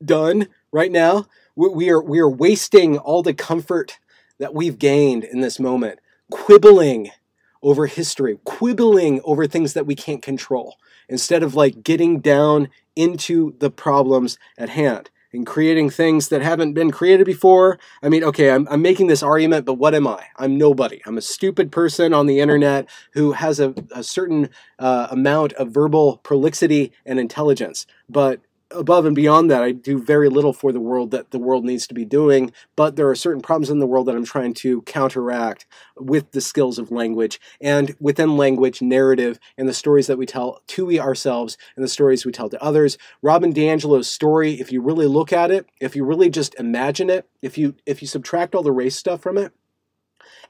done right now. We are wasting all the comfort that we've gained in this moment, quibbling over history, quibbling over things that we can't control, instead of like getting down into the problems at hand and creating things that haven't been created before. I mean, okay, I'm making this argument, but what am I? I'm nobody. I'm a stupid person on the internet who has a certain amount of verbal prolixity and intelligence, but above and beyond that, I do very little for the world that the world needs to be doing, but there are certain problems in the world that I'm trying to counteract with the skills of language, and within language, narrative, and the stories that we tell to ourselves and the stories we tell to others. Robin DiAngelo's story, if you really look at it, if you really just imagine it, if you subtract all the race stuff from it,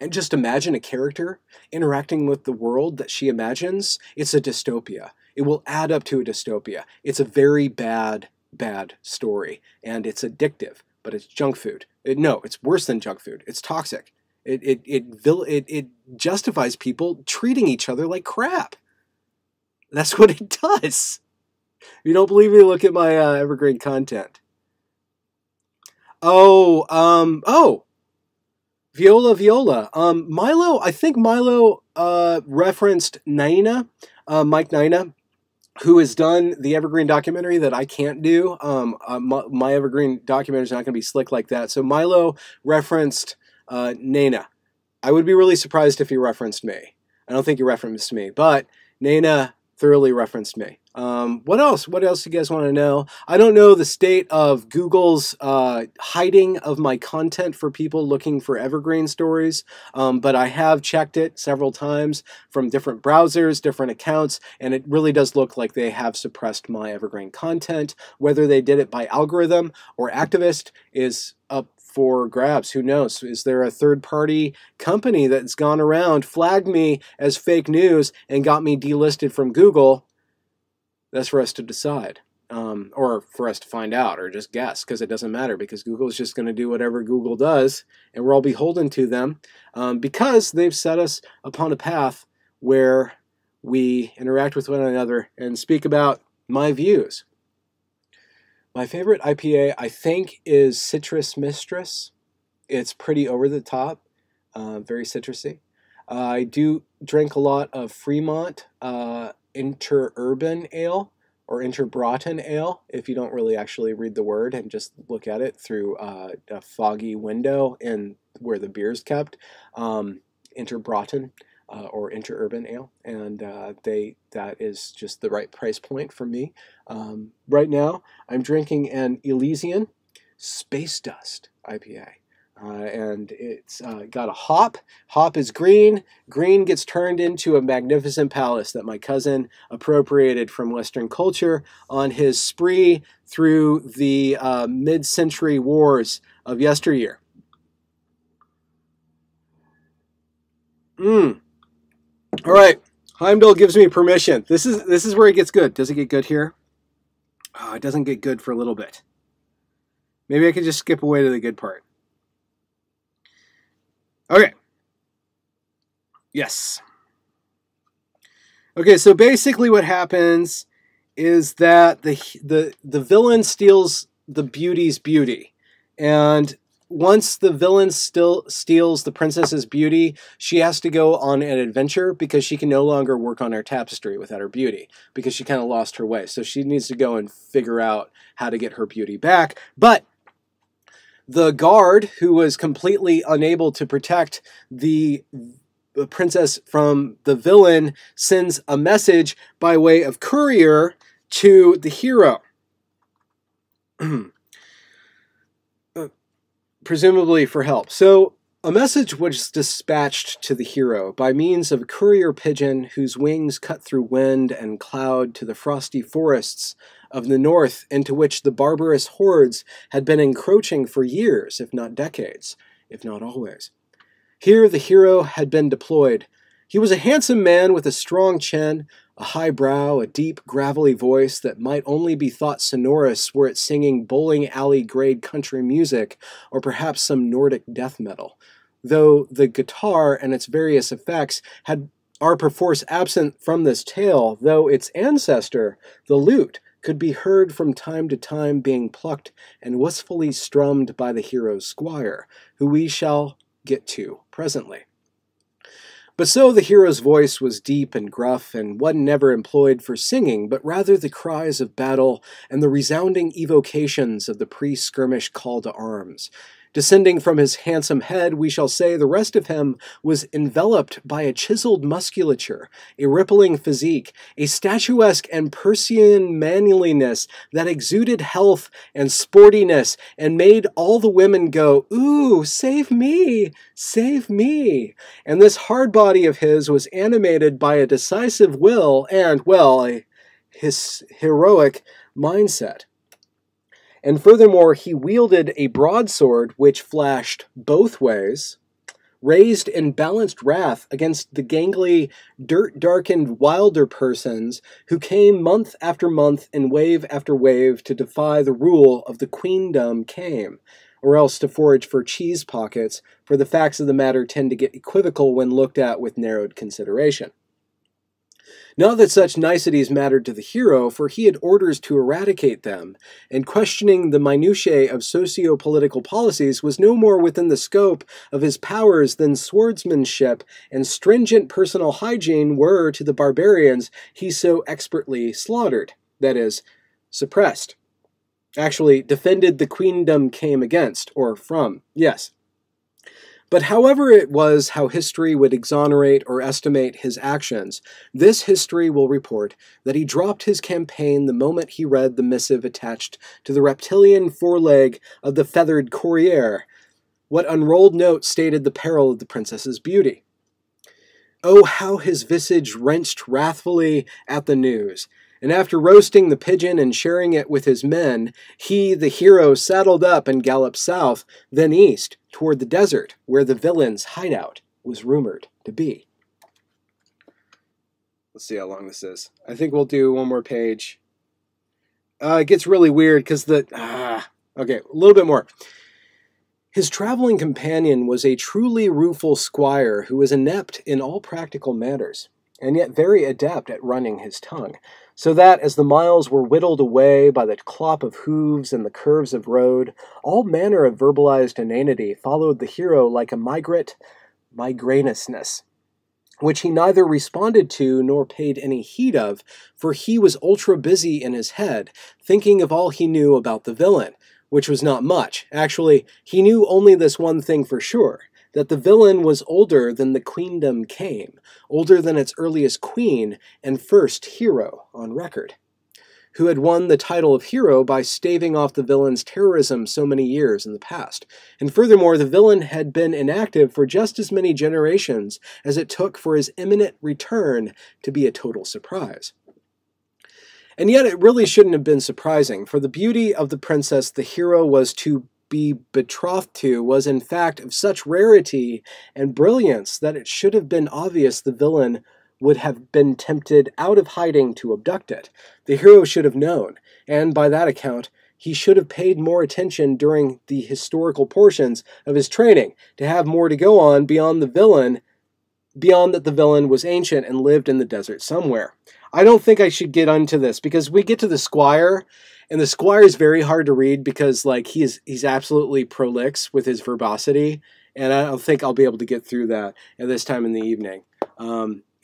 and just imagine a character interacting with the world that she imagines, it's a dystopia. It will add up to a dystopia. It's a very bad, bad story, and it's addictive, but it's junk food. No, it's worse than junk food. It's toxic. It justifies people treating each other like crap. That's what it does. If you don't believe me, look at my evergreen content. Oh, Viola. Milo, I think Milo referenced Naina, Mike Naina, who has done the evergreen documentary that I can't do. My evergreen documentary is not going to be slick like that. So Milo referenced Naina. I would be really surprised if he referenced me. I don't think he referenced me, but Naina thoroughly referenced me. What else? What else do you guys want to know? I don't know the state of Google's hiding of my content for people looking for evergreen stories, but I have checked it several times from different browsers, different accounts, and it really does look like they have suppressed my evergreen content. Whether they did it by algorithm or activist is up for grabs. Who knows? Is there a third-party company that's gone around, flagged me as fake news, and got me delisted from Google? That's for us to decide, or for us to find out, or just guess, because it doesn't matter, because Google is just going to do whatever Google does, and we're all beholden to them, because they've set us upon a path where we interact with one another and speak about my views. My favorite IPA, I think, is Citrus Mistress. It's pretty over the top, very citrusy. I do drink a lot of Fremont Interurban Ale, or Interbroughton Ale, if you don't really actually read the word and just look at it through a foggy window in where the beer's kept. Interbroughton or Interurban Ale, and that is just the right price point for me. Right now, I'm drinking an Elysian Space Dust IPA. And it's got a hop. Hop is green. Green gets turned into a magnificent palace that my cousin appropriated from Western culture on his spree through the mid-century wars of yesteryear. All right, Heimdall gives me permission. This is where it gets good. Does it get good here? Oh, it doesn't get good for a little bit. Maybe I could just skip away to the good part. Okay. Yes. Okay, so basically what happens is that the villain steals the beauty's beauty. And once the villain still steals the princess's beauty, she has to go on an adventure because she can no longer work on her tapestry without her beauty because she kind of lost her way. So she needs to go and figure out how to get her beauty back. But the guard, who was completely unable to protect the princess from the villain, sends a message by way of courier to the hero. Presumably for help. So a message was dispatched to the hero by means of a courier pigeon whose wings cut through wind and cloud to the frosty forests of the north into which the barbarous hordes had been encroaching for years, if not decades, if not always. Here the hero had been deployed. He was a handsome man with a strong chin, a high brow, a deep, gravelly voice that might only be thought sonorous were it singing bowling alley-grade country music, or perhaps some Nordic death metal, though the guitar and its various effects are perforce absent from this tale, though its ancestor, the lute, could be heard from time to time being plucked and wistfully strummed by the hero's squire, who we shall get to presently. But so the hero's voice was deep and gruff, and one never employed for singing, but rather the cries of battle and the resounding evocations of the pre-skirmish call to arms. Descending from his handsome head, we shall say the rest of him was enveloped by a chiseled musculature, a rippling physique, a statuesque and Persian manliness that exuded health and sportiness and made all the women go, "Ooh, save me, save me." And this hard body of his was animated by a decisive will and, well, his heroic mindset. And furthermore, he wielded a broadsword which flashed both ways, raised in balanced wrath against the gangly, dirt-darkened wilder persons who came month after month and wave after wave to defy the rule of the queendom came, or else to forage for cheese pockets, for the facts of the matter tend to get equivocal when looked at with narrowed consideration. Not that such niceties mattered to the hero, for he had orders to eradicate them, and questioning the minutiae of socio-political policies was no more within the scope of his powers than swordsmanship and stringent personal hygiene were to the barbarians he so expertly slaughtered, that is, suppressed. Actually, defended the queendom came against, or from, yes. But however it was how history would exonerate or estimate his actions, this history will report that he dropped his campaign the moment he read the missive attached to the reptilian foreleg of the feathered courier. What unrolled note stated the peril of the princess's beauty? Oh, how his visage wrenched wrathfully at the news! And after roasting the pigeon and sharing it with his men, he, the hero, saddled up and galloped south, then east, toward the desert, where the villain's hideout was rumored to be. Let's see how long this is. I think we'll do one more page. It gets really weird because okay, a little bit more. His traveling companion was a truly rueful squire who was inept in all practical matters, and yet very adept at running his tongue, so that as the miles were whittled away by the clop of hooves and the curves of road, all manner of verbalized inanity followed the hero like a migrainousness, which he neither responded to nor paid any heed of, for he was ultra busy in his head, thinking of all he knew about the villain, which was not much. Actually, he knew only this one thing for sure, that the villain was older than the queendom came, older than its earliest queen and first hero on record, who had won the title of hero by staving off the villain's terrorism so many years in the past. And furthermore, the villain had been inactive for just as many generations as it took for his imminent return to be a total surprise. And yet it really shouldn't have been surprising, for the beauty of the princess the hero was to be betrothed to was in fact of such rarity and brilliance that it should have been obvious the villain would have been tempted out of hiding to abduct it. The hero should have known, and by that account, he should have paid more attention during the historical portions of his training, to have more to go on beyond that the villain was ancient and lived in the desert somewhere. I don't think I should get onto this, because we get to the squire, and the squire is very hard to read because he's absolutely prolix with his verbosity, and I don't think I'll be able to get through that at this time in the evening.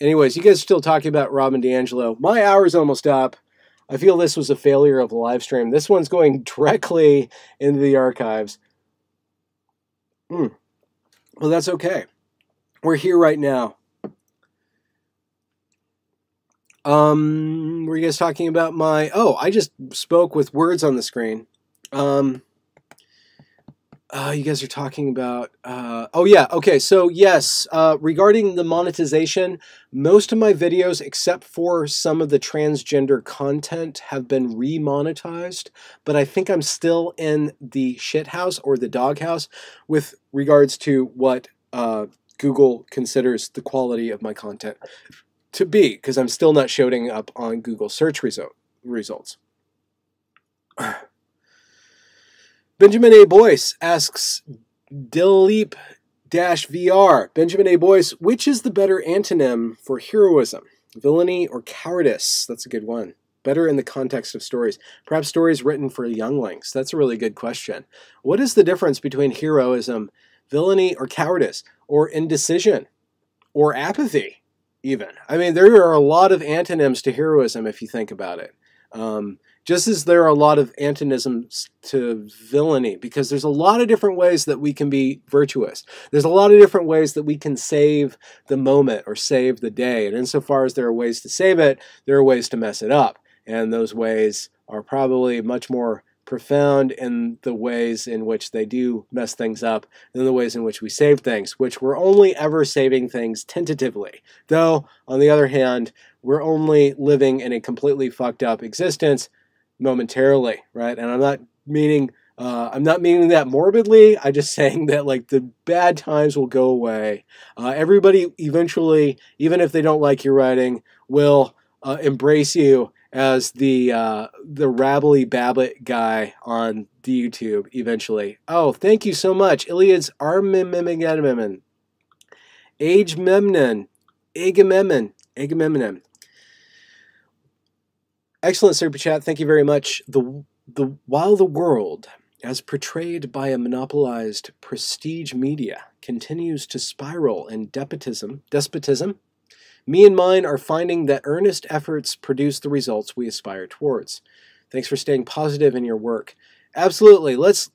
Anyways, you guys are still talking about Robin DiAngelo. My hour's almost up. I feel this was a failure of the live stream. This one's going directly into the archives. Well, that's okay. We're here right now. Were you guys talking about my... Oh, I just spoke with words on the screen. You guys are talking about... oh, yeah. Okay, so yes, regarding the monetization, most of my videos, except for some of the transgender content, have been remonetized, but I think I'm still in the shithouse or the doghouse with regards to what Google considers the quality of my content to be, because I'm still not showing up on Google search results. Benjamin A. Boyce asks Dilip-VR. Benjamin A. Boyce, which is the better antonym for heroism? Villainy or cowardice? That's a good one. Better in the context of stories. Perhaps stories written for younglings. That's a really good question. What is the difference between heroism, villainy, or cowardice? Or indecision? Or apathy? Even. I mean, there are a lot of antonyms to heroism if you think about it. Just as there are a lot of antonyms to villainy, because there's a lot of different ways that we can be virtuous. There's a lot of different ways that we can save the moment or save the day. And insofar as there are ways to save it, there are ways to mess it up. And those ways are probably much more profound in the ways in which they do mess things up than the ways in which we save things, which we're only ever saving things tentatively. Though, on the other hand, we're only living in a completely fucked up existence momentarily, right? And I'm not meaning I'm not meaning that morbidly. I'm just saying that like the bad times will go away. Everybody eventually, even if they don't like your writing, will embrace you as the rabbly babbit guy on the YouTube eventually. Oh, thank you so much, Iliad's Armimimigadamemen, Age Memnon, Agamemnon. Excellent super chat. Thank you very much. While the world, as portrayed by a monopolized prestige media, continues to spiral in despotism, me and mine are finding that earnest efforts produce the results we aspire towards. Thanks for staying positive in your work. Absolutely. Let's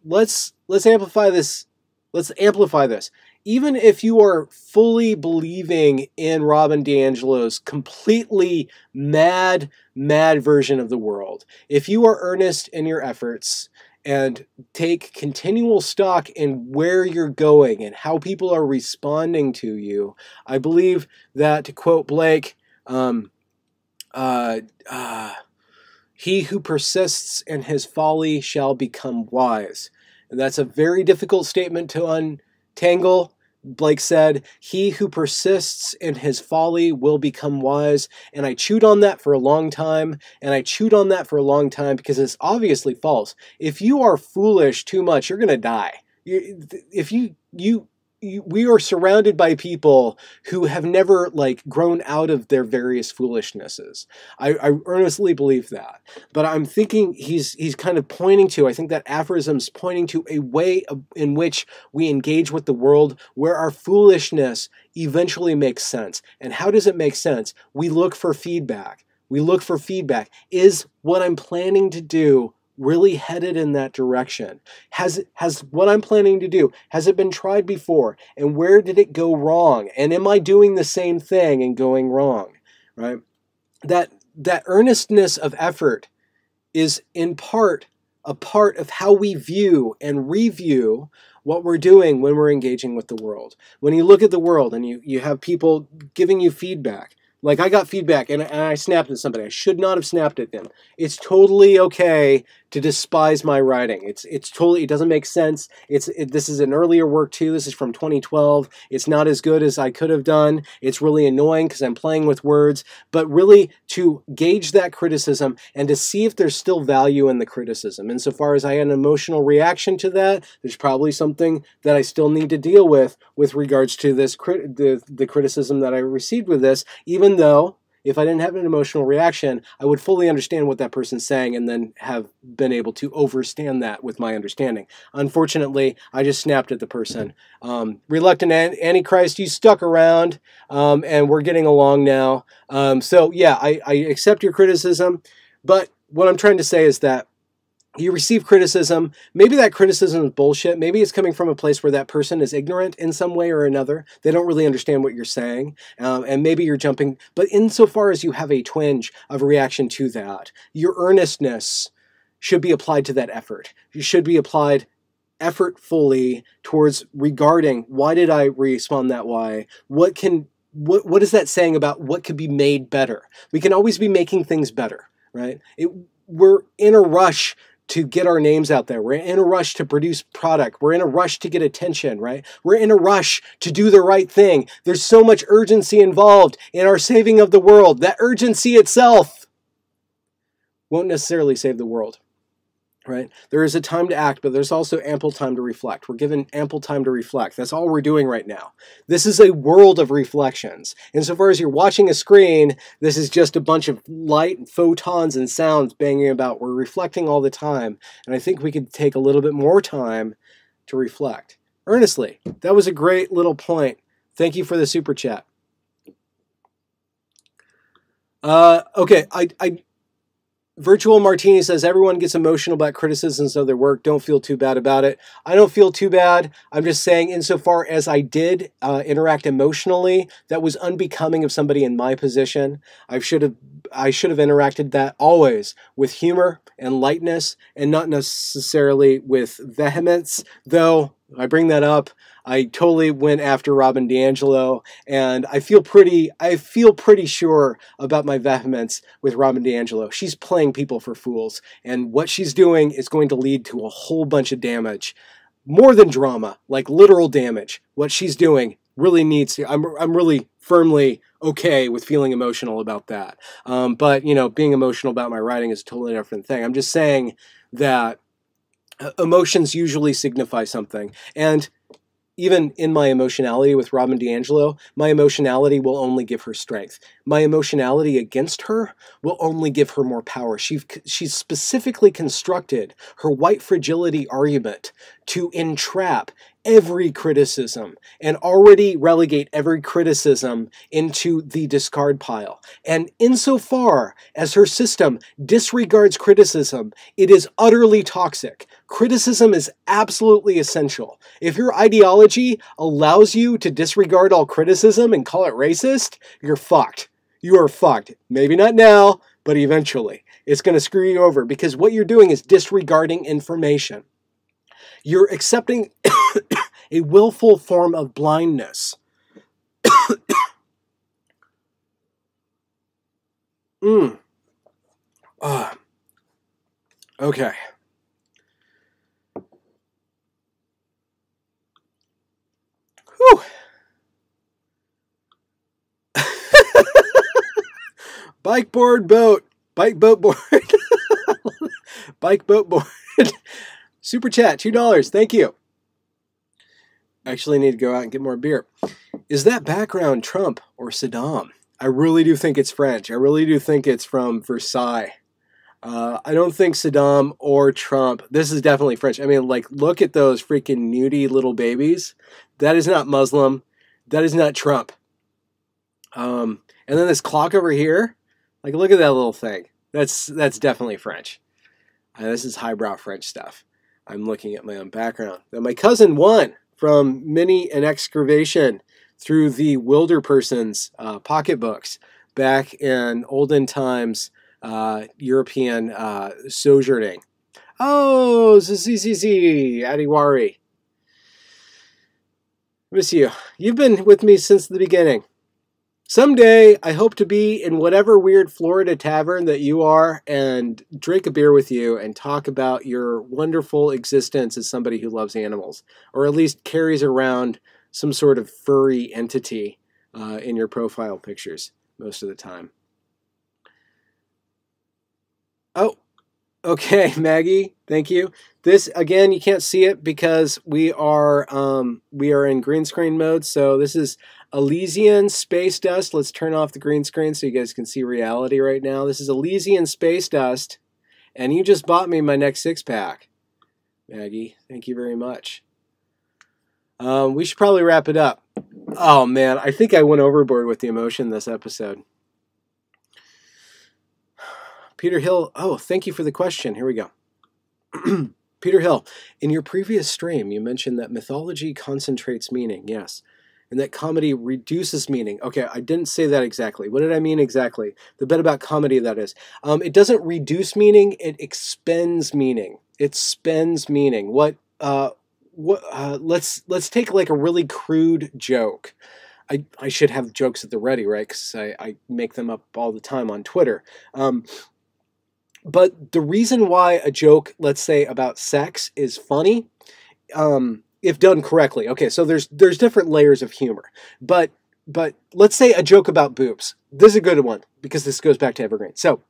amplify this. Let's amplify this. Even if you are fully believing in Robin DiAngelo's completely mad version of the world, if you are earnest in your efforts and take continual stock in where you're going and how people are responding to you, I believe that, to quote Blake, he who persists in his folly shall become wise. And that's a very difficult statement to untangle. Blake said, he who persists in his folly will become wise. And I chewed on that for a long time. And I chewed on that for a long time because it's obviously false. If you are foolish too much, you're going to die. We are surrounded by people who have never like grown out of their various foolishnesses. I earnestly believe that. But I'm thinking he's kind of pointing to, I think that aphorism's pointing to a way in which we engage with the world where our foolishness eventually makes sense. And how does it make sense? We look for feedback. We look for feedback. Is what I'm planning to do really headed in that direction? Has what I'm planning to do, has it been tried before? And where did it go wrong? And am I doing the same thing and going wrong? Right? That earnestness of effort is in part a part of how we view and review what we're doing when we're engaging with the world. When you look at the world and you have people giving you feedback, like I got feedback and I snapped at somebody. I should not have snapped at them. It's totally okay to despise my writing. It's totally, it doesn't make sense. This is an earlier work too. This is from 2012. It's not as good as I could have done. It's really annoying because I'm playing with words. But really to gauge that criticism and to see if there's still value in the criticism. Insofar as I had an emotional reaction to that, there's probably something that I still need to deal with regards to this the criticism that I received with this, even though if I didn't have an emotional reaction, I would fully understand what that person's saying and then have been able to overstand that with my understanding. Unfortunately, I just snapped at the person. Reluctant Antichrist, you stuck around, and we're getting along now. So yeah, I accept your criticism, but what I'm trying to say is that you receive criticism. Maybe that criticism is bullshit. Maybe it's coming from a place where that person is ignorant in some way or another. They don't really understand what you're saying. And maybe you're jumping. But insofar as you have a twinge of reaction to that, your earnestness should be applied to that effort. You should be applied effortfully towards regarding, why did I respond that way? What is that saying about what could be made better? We can always be making things better, right? We're in a rush to get our names out there. We're in a rush to produce product. We're in a rush to get attention, right? We're in a rush to do the right thing. There's so much urgency involved in our saving of the world. That urgency itself won't necessarily save the world, right? There is a time to act, but there's also ample time to reflect. We're given ample time to reflect. That's all we're doing right now. This is a world of reflections. Insofar as you're watching a screen, this is just a bunch of light, photons, and sounds banging about. We're reflecting all the time, and I think we could take a little bit more time to reflect. Earnestly, that was a great little point. Thank you for the super chat. Okay, Virtual Martini says, everyone gets emotional about criticisms of their work. Don't feel too bad about it. I don't feel too bad. I'm just saying, insofar as I did interact emotionally, that was unbecoming of somebody in my position. I should have interacted that always with humor and lightness and not necessarily with vehemence, though I bring that up. I totally went after Robin DiAngelo, and I feel pretty sure about my vehemence with Robin DiAngelo. She's playing people for fools, and what she's doing is going to lead to a whole bunch of damage. More than drama, like literal damage. What she's doing really needs to. I'm really firmly okay with feeling emotional about that. But you know, being emotional about my writing is a totally different thing. I'm just saying that emotions usually signify something, and even in my emotionality with Robin DiAngelo, my emotionality will only give her strength. My emotionality against her will only give her more power. She's specifically constructed her white fragility argument to entrap every criticism and already relegate every criticism into the discard pile. And insofar as her system disregards criticism, it is utterly toxic. Criticism is absolutely essential. If your ideology allows you to disregard all criticism and call it racist, you're fucked. You are fucked. Maybe not now, but eventually. It's going to screw you over because what you're doing is disregarding information. You're accepting a willful form of blindness. Okay. Whew. Bike board boat. Bike boat board. Bike boat board. Super chat, $2. Thank you. Actually need to go out and get more beer. Is that background Trump or Saddam? I really do think it's French. I really do think it's from Versailles. I don't think Saddam or Trump. This is definitely French. I mean, like, look at those freaking nudie little babies. That is not Muslim. That is not Trump. And then this clock over here. Like, look at that little thing. That's definitely French. This is highbrow French stuff. I'm looking at my own background. Now, my cousin won from many an excavation through the Wilderperson's pocketbooks back in olden times, European sojourning. Oh, ZZZ, Adiwari. Miss you. You've been with me since the beginning. Someday, I hope to be in whatever weird Florida tavern that you are and drink a beer with you and talk about your wonderful existence as somebody who loves animals, or at least carries around some sort of furry entity in your profile pictures most of the time. Oh, okay, Maggie, thank you. This, again, you can't see it because we are in green screen mode, so this is Elysian Space Dust. Let's turn off the green screen so you guys can see reality right now. This is Elysian Space Dust, and you just bought me my next six-pack. Maggie, thank you very much. We should probably wrap it up. Oh, man, I think I went overboard with the emotion this episode. Peter Hill, oh, thank you for the question. Here we go. Peter Hill, in your previous stream, you mentioned that mythology concentrates meaning. Yes. And that comedy reduces meaning. Okay, I didn't say that exactly. What did I mean exactly? The bit about comedy, that is. It doesn't reduce meaning, it expends meaning. It spends meaning. Let's take like a really crude joke. I should have jokes at the ready, right? Because I make them up all the time on Twitter. But the reason why a joke, let's say, about sex is funny, if done correctly. Okay, so there's different layers of humor. But let's say a joke about boobs. This is a good one because this goes back to Evergreen. So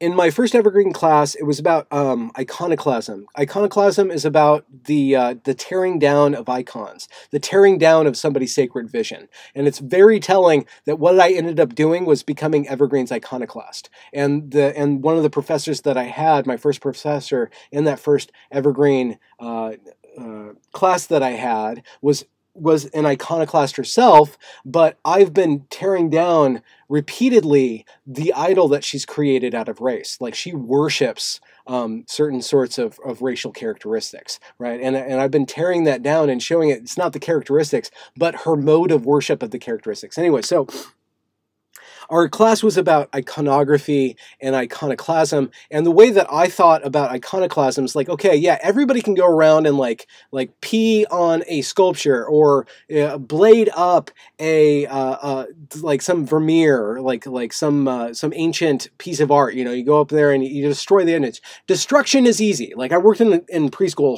in my first Evergreen class, it was about iconoclasm. Iconoclasm is about the tearing down of icons, the tearing down of somebody's sacred vision. And it's very telling that what I ended up doing was becoming Evergreen's iconoclast. And one of the professors that I had, my first professor in that first Evergreen class that I had, was an iconoclast herself, but I've been tearing down repeatedly the idol that she's created out of race. Like, she worships certain sorts of racial characteristics, right? And I've been tearing that down and showing it's not the characteristics, but her mode of worship of the characteristics. Anyway, so Our class was about iconography and iconoclasm, and the way that I thought about iconoclasm is like, okay, yeah, everybody can go around and like pee on a sculpture or blade up a like some Vermeer, like some ancient piece of art. You know, you go up there and you destroy the image. Destruction is easy. Like, I worked in preschool a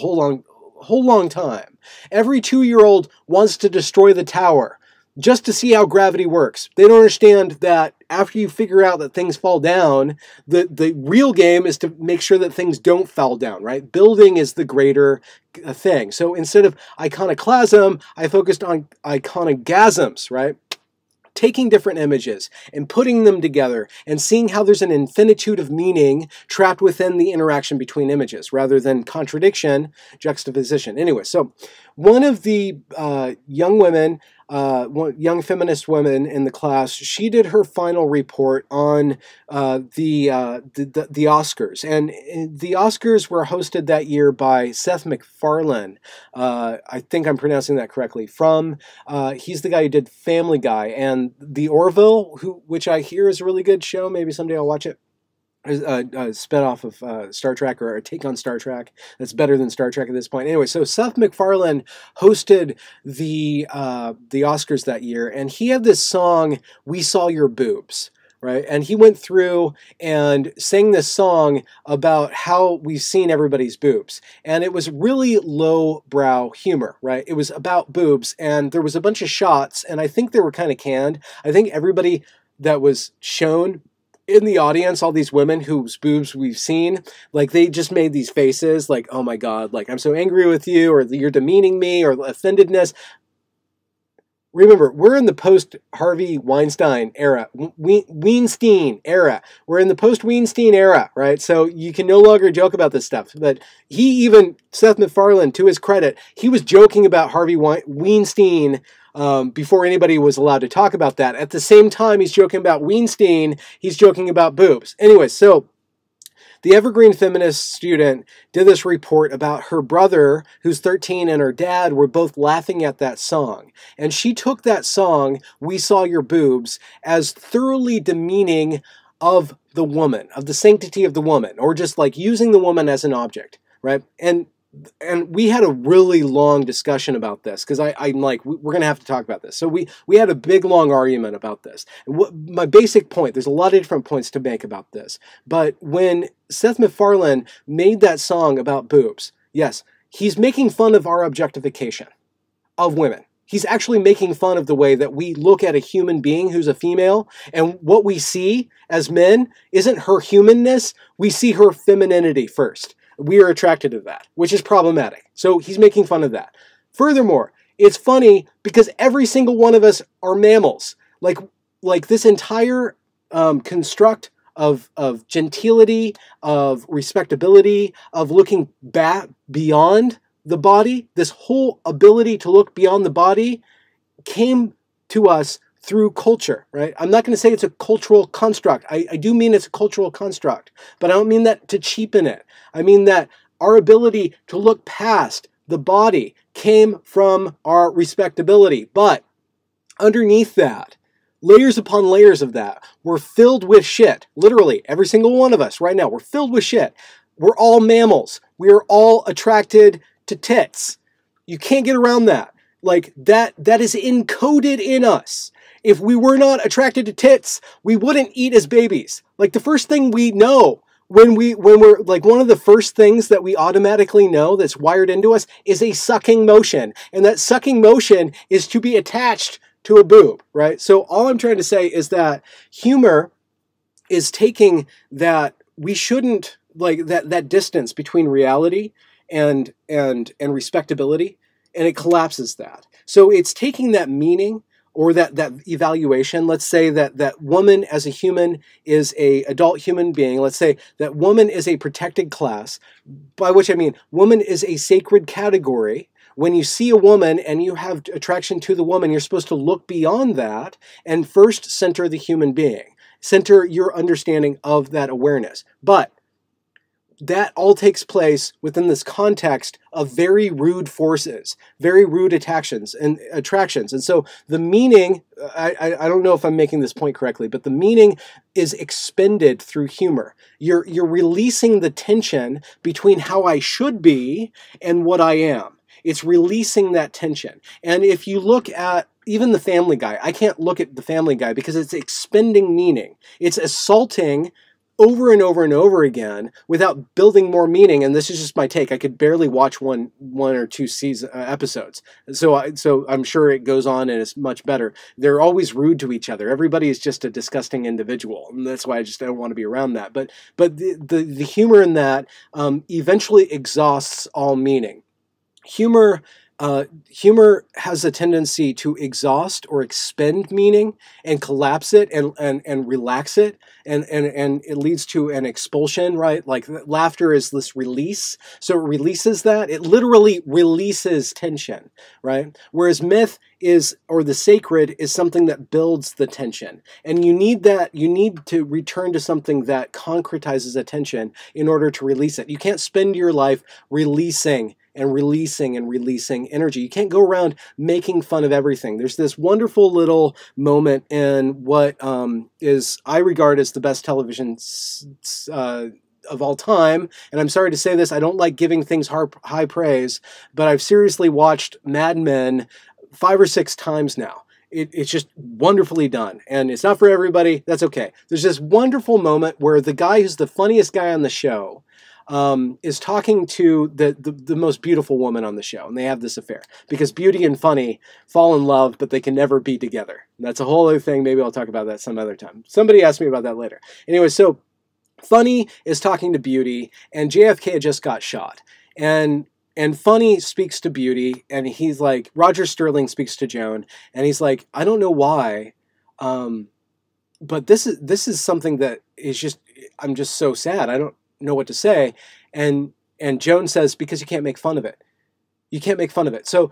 whole long time. Every 2-year-old wants to destroy the tower just to see how gravity works. They don't understand that after you figure out that things fall down, the real game is to make sure that things don't fall down, right? Building is the greater thing. So instead of iconoclasm, I focused on iconogasms, right? Taking different images and putting them together and seeing how there's an infinitude of meaning trapped within the interaction between images rather than contradiction, juxtaposition. Anyway, so one of the young women, young feminist women in the class, she did her final report on the Oscars. And the Oscars were hosted that year by Seth MacFarlane. I think I'm pronouncing that correctly. He's the guy who did Family Guy and The Orville, which I hear is a really good show. Maybe someday I'll watch it. A spin-off of Star Trek, or a take on Star Trek that's better than Star Trek at this point. Anyway, so Seth MacFarlane hosted the Oscars that year, and he had this song, "We Saw Your Boobs," right? And he went through and sang this song about how we've seen everybody's boobs. And it was really low-brow humor, right? It was about boobs, and there was a bunch of shots, and I think they were kind of canned. I think everybody that was shown in the audience, all these women whose boobs we've seen, like, they just made these faces like, oh my God, like, I'm so angry with you, or you're demeaning me, or offendedness. Remember, we're in the post-Harvey Weinstein era, Weinstein era. We're in the post-Weinstein era, right? So you can no longer joke about this stuff. But Seth MacFarlane, to his credit, he was joking about Harvey Weinstein before anybody was allowed to talk about that. At the same time he's joking about Weinstein, he's joking about boobs. Anyway, so the Evergreen feminist student did this report about her brother, who's 13, and her dad were both laughing at that song. And she took that song, "We Saw Your Boobs," as thoroughly demeaning of the woman, of the sanctity of the woman, or just like using the woman as an object, right? And we had a really long discussion about this, because I'm like, we're going to have to talk about this. So we had a big, long argument about this. And my basic point, there's a lot of different points to make about this. But when Seth MacFarlane made that song about boobs, yes, he's making fun of our objectification of women. He's actually making fun of the way that we look at a human being who's a female, and what we see as men isn't her humanness, we see her femininity first. We are attracted to that, which is problematic. So he's making fun of that. Furthermore, it's funny because every single one of us are mammals. Like this entire construct of gentility, of respectability, of looking beyond the body, this whole ability to look beyond the body came to us through culture, right? I'm not going to say it's a cultural construct. I do mean it's a cultural construct, but I don't mean that to cheapen it. I mean that our ability to look past the body came from our respectability. But underneath that, layers upon layers of that, we're filled with shit. Literally, every single one of us right now, we're filled with shit. We're all mammals. We are all attracted to tits. You can't get around that. Like, that is encoded in us. If we were not attracted to tits, we wouldn't eat as babies. Like, the first thing we know when we're like, one of the first things that we automatically know that's wired into us is a sucking motion. And that sucking motion is to be attached to a boob, right? So all I'm trying to say is that humor is taking that we shouldn't, like, that distance between reality and respectability, and it collapses that. So it's taking that meaning, or that evaluation. Let's say that woman as a human is a adult human being. Let's say that woman is a protected class, by which I mean woman is a sacred category. When you see a woman and you have attraction to the woman, you're supposed to look beyond that and first center the human being. Center your understanding of that awareness. But that all takes place within this context of very rude forces, very rude attractions. And so the meaning, I don't know if I'm making this point correctly, but the meaning is expended through humor. You're releasing the tension between how I should be and what I am. It's releasing that tension. And if you look at even the Family Guy, I can't look at the Family Guy because it's expending meaning. It's assaulting over and over and over again without building more meaning. And this is just my take. I could barely watch one or two episodes. So I'm sure it goes on and it's much better. They're always rude to each other. Everybody is just a disgusting individual. And that's why I just don't want to be around that. But the humor in that eventually exhausts all meaning. Humor has a tendency to exhaust or expend meaning and collapse it and relax it, and it leads to an expulsion, right? Like laughter is this release, so it releases that. It literally releases tension, right? Whereas myth is, or the sacred, is something that builds the tension, and you need to return to something that concretizes a tension in order to release it. You can't spend your life releasing and releasing and releasing energy. You can't go around making fun of everything. There's this wonderful little moment in what I regard as the best television of all time. And I'm sorry to say this, I don't like giving things high praise, but I've seriously watched Mad Men 5 or 6 times now. It's just wonderfully done. And it's not for everybody. That's okay. There's this wonderful moment where the guy who's the funniest guy on the show is talking to the most beautiful woman on the show, and they have this affair because beauty and funny fall in love, but they can never be together. And that's a whole other thing. Maybe I'll talk about that some other time. Somebody asked me about that later. Anyway, so Funny is talking to Beauty, and JFK had just got shot, and Funny speaks to Beauty, and he's like, Roger Sterling speaks to Joan, and he's like, I don't know why, but this is something that is just, I'm just so sad. I don't know what to say. And Joan says, because you can't make fun of it. You can't make fun of it. So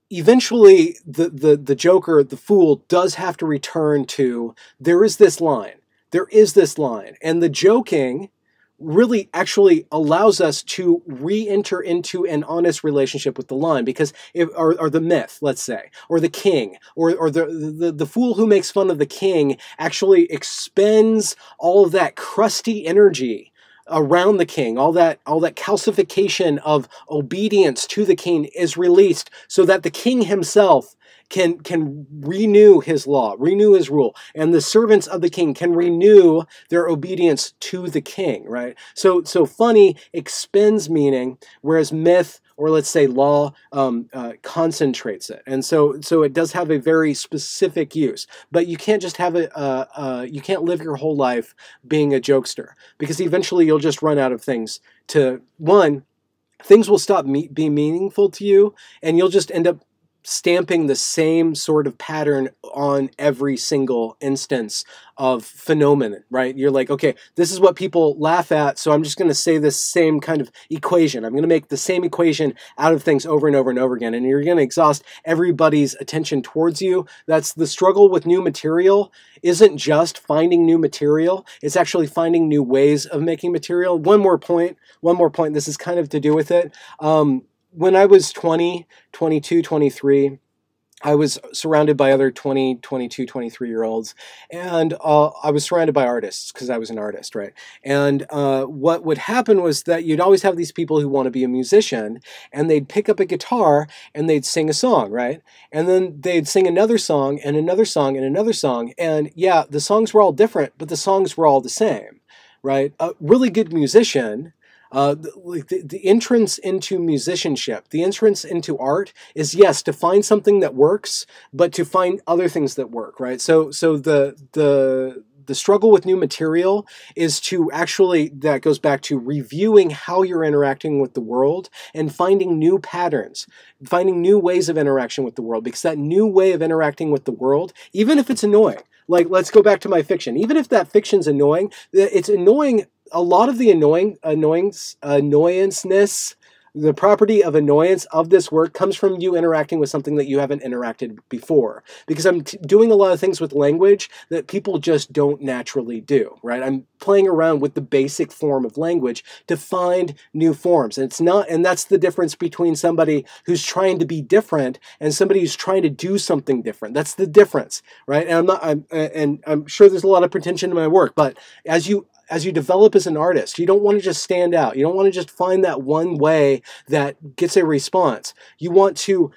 eventually the Joker, the fool, does have to return to, there is this line. There is this line. And the joking really actually allows us to re-enter into an honest relationship with the line, because or the myth, let's say, or the king, or the fool who makes fun of the king actually expends all of that crusty energy around the king. All that calcification of obedience to the king is released, so that the king himself can renew his law, renew his rule, and the servants of the king can renew their obedience to the king, right? So funny expends meaning, whereas myth, or let's say law, concentrates it. And so it does have a very specific use. But you can't just have you can't live your whole life being a jokester, because eventually you'll just run out of things to, one, things will stop being meaningful to you, and you'll just end up stamping the same sort of pattern on every single instance of phenomenon, right? You're like, okay, this is what people laugh at, so I'm just going to say this same kind of equation. I'm going to make the same equation out of things over and over and over again, and you're going to exhaust everybody's attention towards you. That's the struggle with new material. Isn't just finding new material, it's actually finding new ways of making material. One more point, this is kind of to do with it. When I was 20, 22, 23, I was surrounded by other 20, 22, 23-year-olds, and I was surrounded by artists because I was an artist, right? And what would happen was that you'd always have these people who want to be a musician, and they'd pick up a guitar and they'd sing a song, right? And then they'd sing another song and another song and another song, and yeah, the songs were all different, but the songs were all the same, right? A really good musician, the entrance into musicianship, the entrance into art is, yes, to find something that works, but to find other things that work, right? So the struggle with new material is to actually, that goes back to reviewing how you're interacting with the world and finding new patterns, finding new ways of interaction with the world, because that new way of interacting with the world, even if it's annoying, like, let's go back to my fiction, even if that fiction's annoying, it's annoying. A lot of the annoyanceness The property of annoyance of this work comes from you interacting with something that you haven't interacted before. Because I'm doing a lot of things with language that people just don't naturally do, right? I'm playing around with the basic form of language to find new forms. And it's not, and that's the difference between somebody who's trying to be different and somebody who's trying to do something different. That's the difference, right? And I'm sure there's a lot of pretension in my work, but as you develop as an artist, you don't want to just stand out. You don't want to just find that one way that gets a response. You want to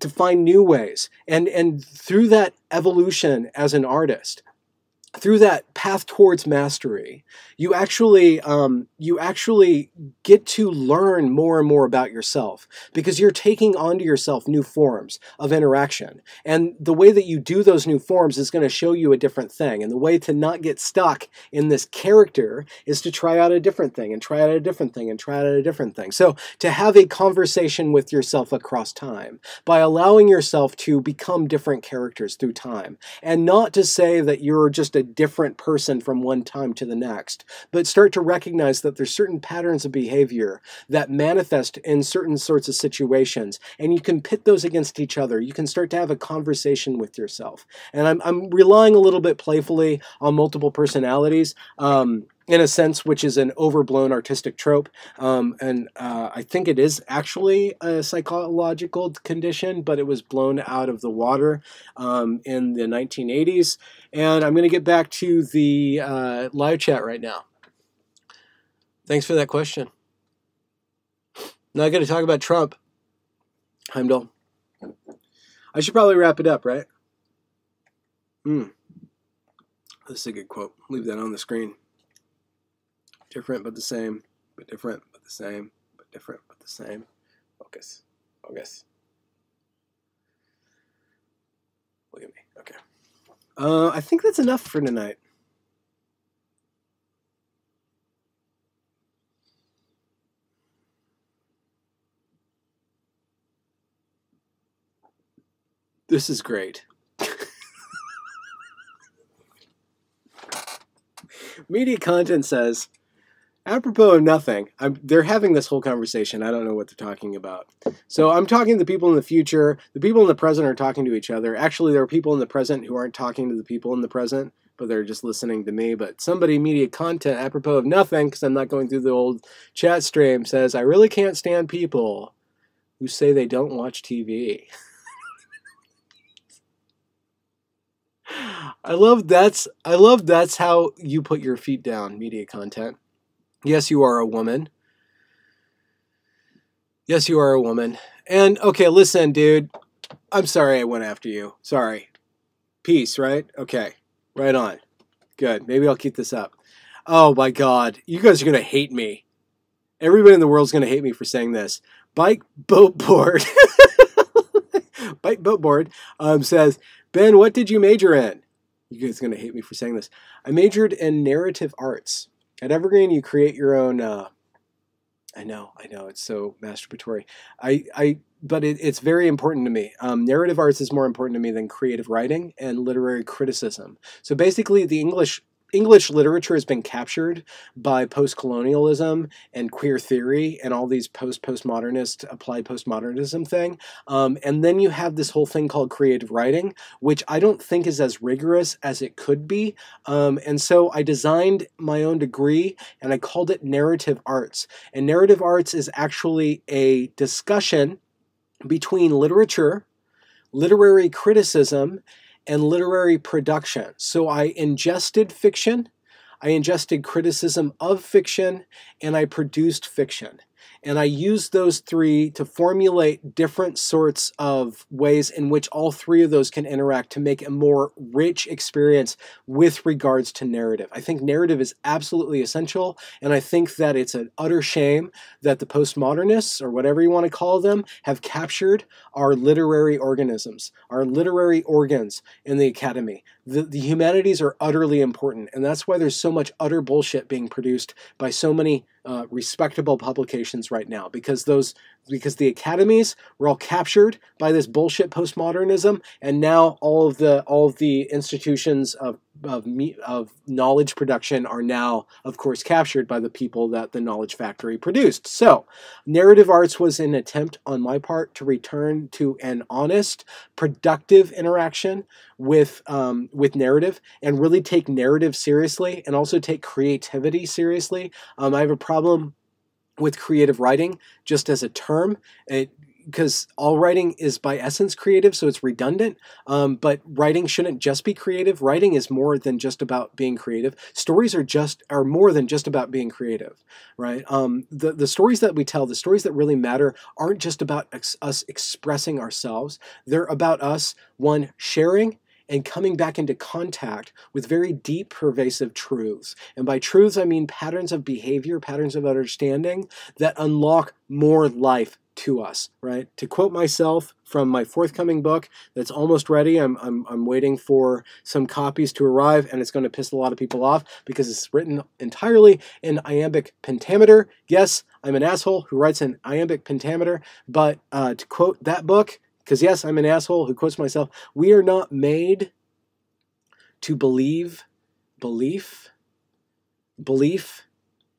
find new ways. And through that evolution as an artist, through that path towards mastery, you actually get to learn more and more about yourself because you're taking onto yourself new forms of interaction. And the way that you do those new forms is going to show you a different thing. And the way to not get stuck in this character is to try out a different thing and try out a different thing and try out a different thing. So to have a conversation with yourself across time by allowing yourself to become different characters through time, and not to say that you're just a different person from one time to the next, but start to recognize that there's certain patterns of behavior that manifest in certain sorts of situations, and you can pit those against each other. You can start to have a conversation with yourself. And I'm relying a little bit playfully on multiple personalities, in a sense, which is an overblown artistic trope. I think it is actually a psychological condition, but it was blown out of the water in the 1980s. And I'm going to get back to the live chat right now. Thanks for that question. Now I got to talk about Trump. Heimdall. I should probably wrap it up, right? This is a good quote. Leave that on the screen. Different but the same, but different but the same, but different but the same. Focus. Focus. Look at me. Okay. I think that's enough for tonight. This is great. Media content says, apropos of nothing, they're having this whole conversation. I don't know what they're talking about. So I'm talking to the people in the future. The people in the present are talking to each other. Actually, there are people in the present who aren't talking to the people in the present, but they're just listening to me. But somebody, media content, apropos of nothing, because I'm not going through the old chat stream, says, I really can't stand people who say they don't watch TV. I love that's how you put your feet down, media content. Yes, you are a woman. Yes, you are a woman. And okay, listen, dude. I'm sorry I went after you. Sorry. Peace, right? Okay. Right on. Good. Maybe I'll keep this up. Oh my God. You guys are going to hate me. Everybody in the world is going to hate me for saying this. Bike Boat Board. Bike Boat Board says, Ben, what did you major in? You guys are going to hate me for saying this. I majored in narrative arts. At Evergreen, you create your own. I know, it's so masturbatory. But it's very important to me. Narrative arts is more important to me than creative writing and literary criticism. So basically, the English literature has been captured by post-colonialism and queer theory and all these postmodernist, applied postmodernism thing. And then you have this whole thing called creative writing, which I don't think is as rigorous as it could be. And so I designed my own degree and I called it narrative arts. And narrative arts is actually a discussion between literature, literary criticism, and literary production. So I ingested fiction, I ingested criticism of fiction, and I produced fiction. And I used those three to formulate different sorts of ways in which all three of those can interact to make a more rich experience with regards to narrative. I think narrative is absolutely essential, and I think that it's an utter shame that the postmodernists, or whatever you want to call them, have captured our literary organisms, our literary organs in the academy. The humanities are utterly important, and that's why there's so much utter bullshit being produced by so many respectable publications organizations right now, because the academies were all captured by this bullshit postmodernism, and now all of the institutions of knowledge production are now, of course, captured by the people that the knowledge factory produced. So, narrative arts was an attempt on my part to return to an honest, productive interaction with narrative, and really take narrative seriously, and also take creativity seriously. I have a problem with creative writing just as a term, because all writing is by essence creative, so it's redundant. But writing shouldn't just be creative. Writing is more than just about being creative. Stories are more than just about being creative, right? The stories that we tell, the stories that really matter, aren't just about us expressing ourselves. They're about us, one, sharing and coming back into contact with very deep, pervasive truths. And by truths, I mean patterns of behavior, patterns of understanding that unlock more life to us, right? To quote myself from my forthcoming book that's almost ready, I'm waiting for some copies to arrive, and it's going to piss a lot of people off because it's written entirely in iambic pentameter. Yes, I'm an asshole who writes in iambic pentameter, but to quote that book, because yes, I'm an asshole who quotes myself, we are not made to believe belief. Belief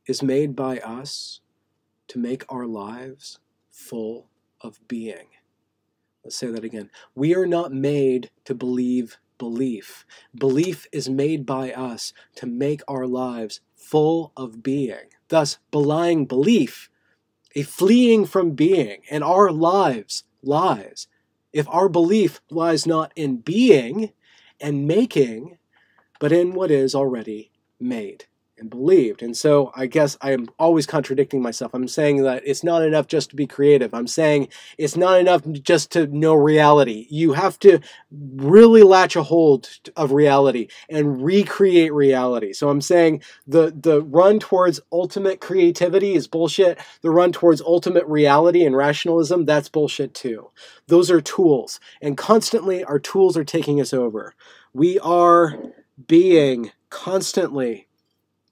is made by us to make our lives full of being. Let's say that again. We are not made to believe belief. Belief is made by us to make our lives full of being. Thus, belying belief, a fleeing from being, and our lives lies. If our belief lies not in being and making, but in what is already made and believed. And so I guess I am always contradicting myself. I'm saying that it's not enough just to be creative. I'm saying it's not enough just to know reality. You have to really latch a hold of reality and recreate reality. So I'm saying the run towards ultimate creativity is bullshit. The run towards ultimate reality and rationalism, that's bullshit too. Those are tools, and constantly our tools are taking us over. We are being constantly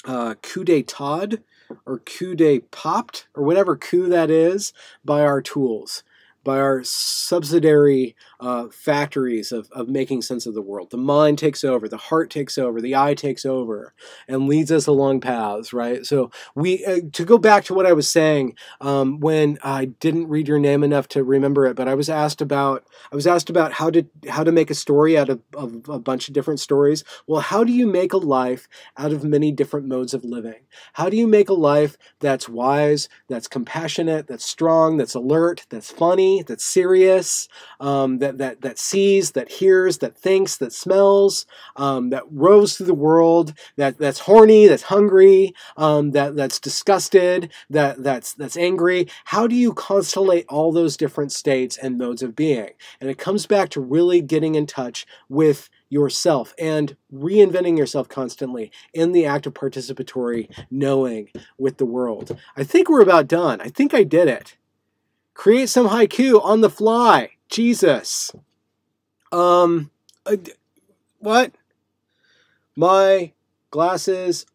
coup d'etat or coup de popped or whatever coup that is by our tools, by our subsidiary factories of making sense of the world. The mind takes over, the heart takes over, the eye takes over, and leads us along paths, right? So we, to go back to what I was saying, when I didn't read your name enough to remember it, but I was asked about how to make a story out of a bunch of different stories. Well, how do you make a life out of many different modes of living? How do you make a life that's wise, that's compassionate, that's strong, that's alert, that's funny, that's serious, that sees, that hears, that thinks, that smells, that roves through the world, that's horny, that's hungry, that's disgusted, that's angry? How do you constellate all those different states and modes of being? And it comes back to really getting in touch with yourself and reinventing yourself constantly in the act of participatory knowing with the world. I think we're about done. I think I did it. Create some haiku on the fly. Jesus. What? My glasses,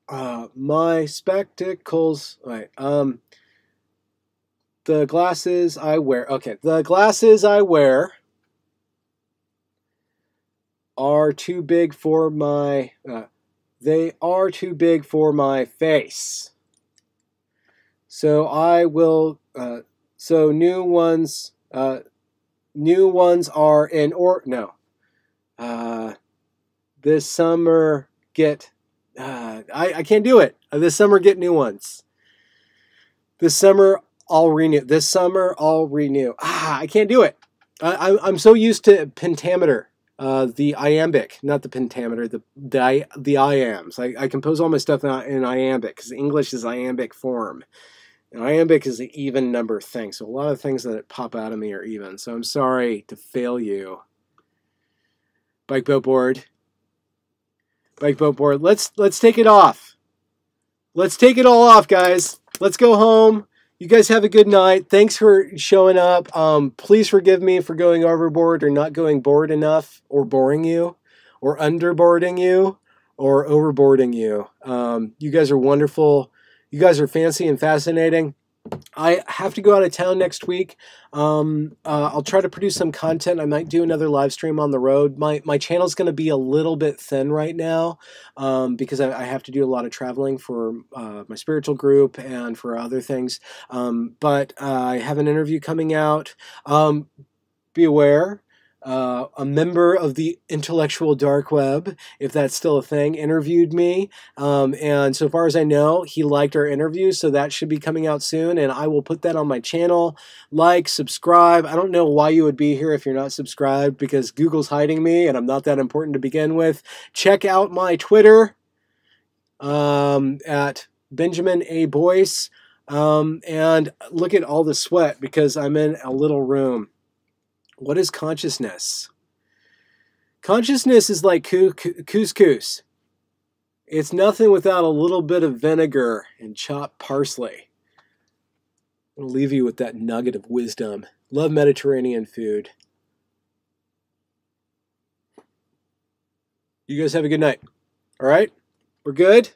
my spectacles. Right. The glasses I wear. Okay. The glasses I wear are too big for my, they are too big for my face. So I will, so new ones are in, or, no. This summer get, I can't do it. This summer get new ones. This summer I'll renew. This summer I'll renew. I can't do it. I'm so used to pentameter. The iambic, not the pentameter, the iambs. I compose all my stuff in iambic because English is iambic form. And iambic is an even number thing, so a lot of things that pop out of me are even. So I'm sorry to fail you. Bike boat board. Bike boat board. Let's take it off. Let's take it all off, guys. Let's go home. You guys have a good night. Thanks for showing up. Please forgive me for going overboard or not going bored enough, or boring you, or underboarding you, or overboarding you. You guys are wonderful. You guys are fancy and fascinating. I have to go out of town next week. I'll try to produce some content. I might do another live stream on the road. My channel's going to be a little bit thin right now because I have to do a lot of traveling for my spiritual group and for other things. But I have an interview coming out. Be aware. A member of the intellectual dark web, if that's still a thing, interviewed me. And so far as I know, he liked our interview, so that should be coming out soon, and I will put that on my channel. Like, subscribe. I don't know why you would be here if you're not subscribed, because Google's hiding me, and I'm not that important to begin with. Check out my Twitter at Benjamin A. Boyce, and look at all the sweat, because I'm in a little room. What is consciousness? Consciousness is like couscous. It's nothing without a little bit of vinegar and chopped parsley. I'll leave you with that nugget of wisdom. Love Mediterranean food. You guys have a good night. All right? We're good?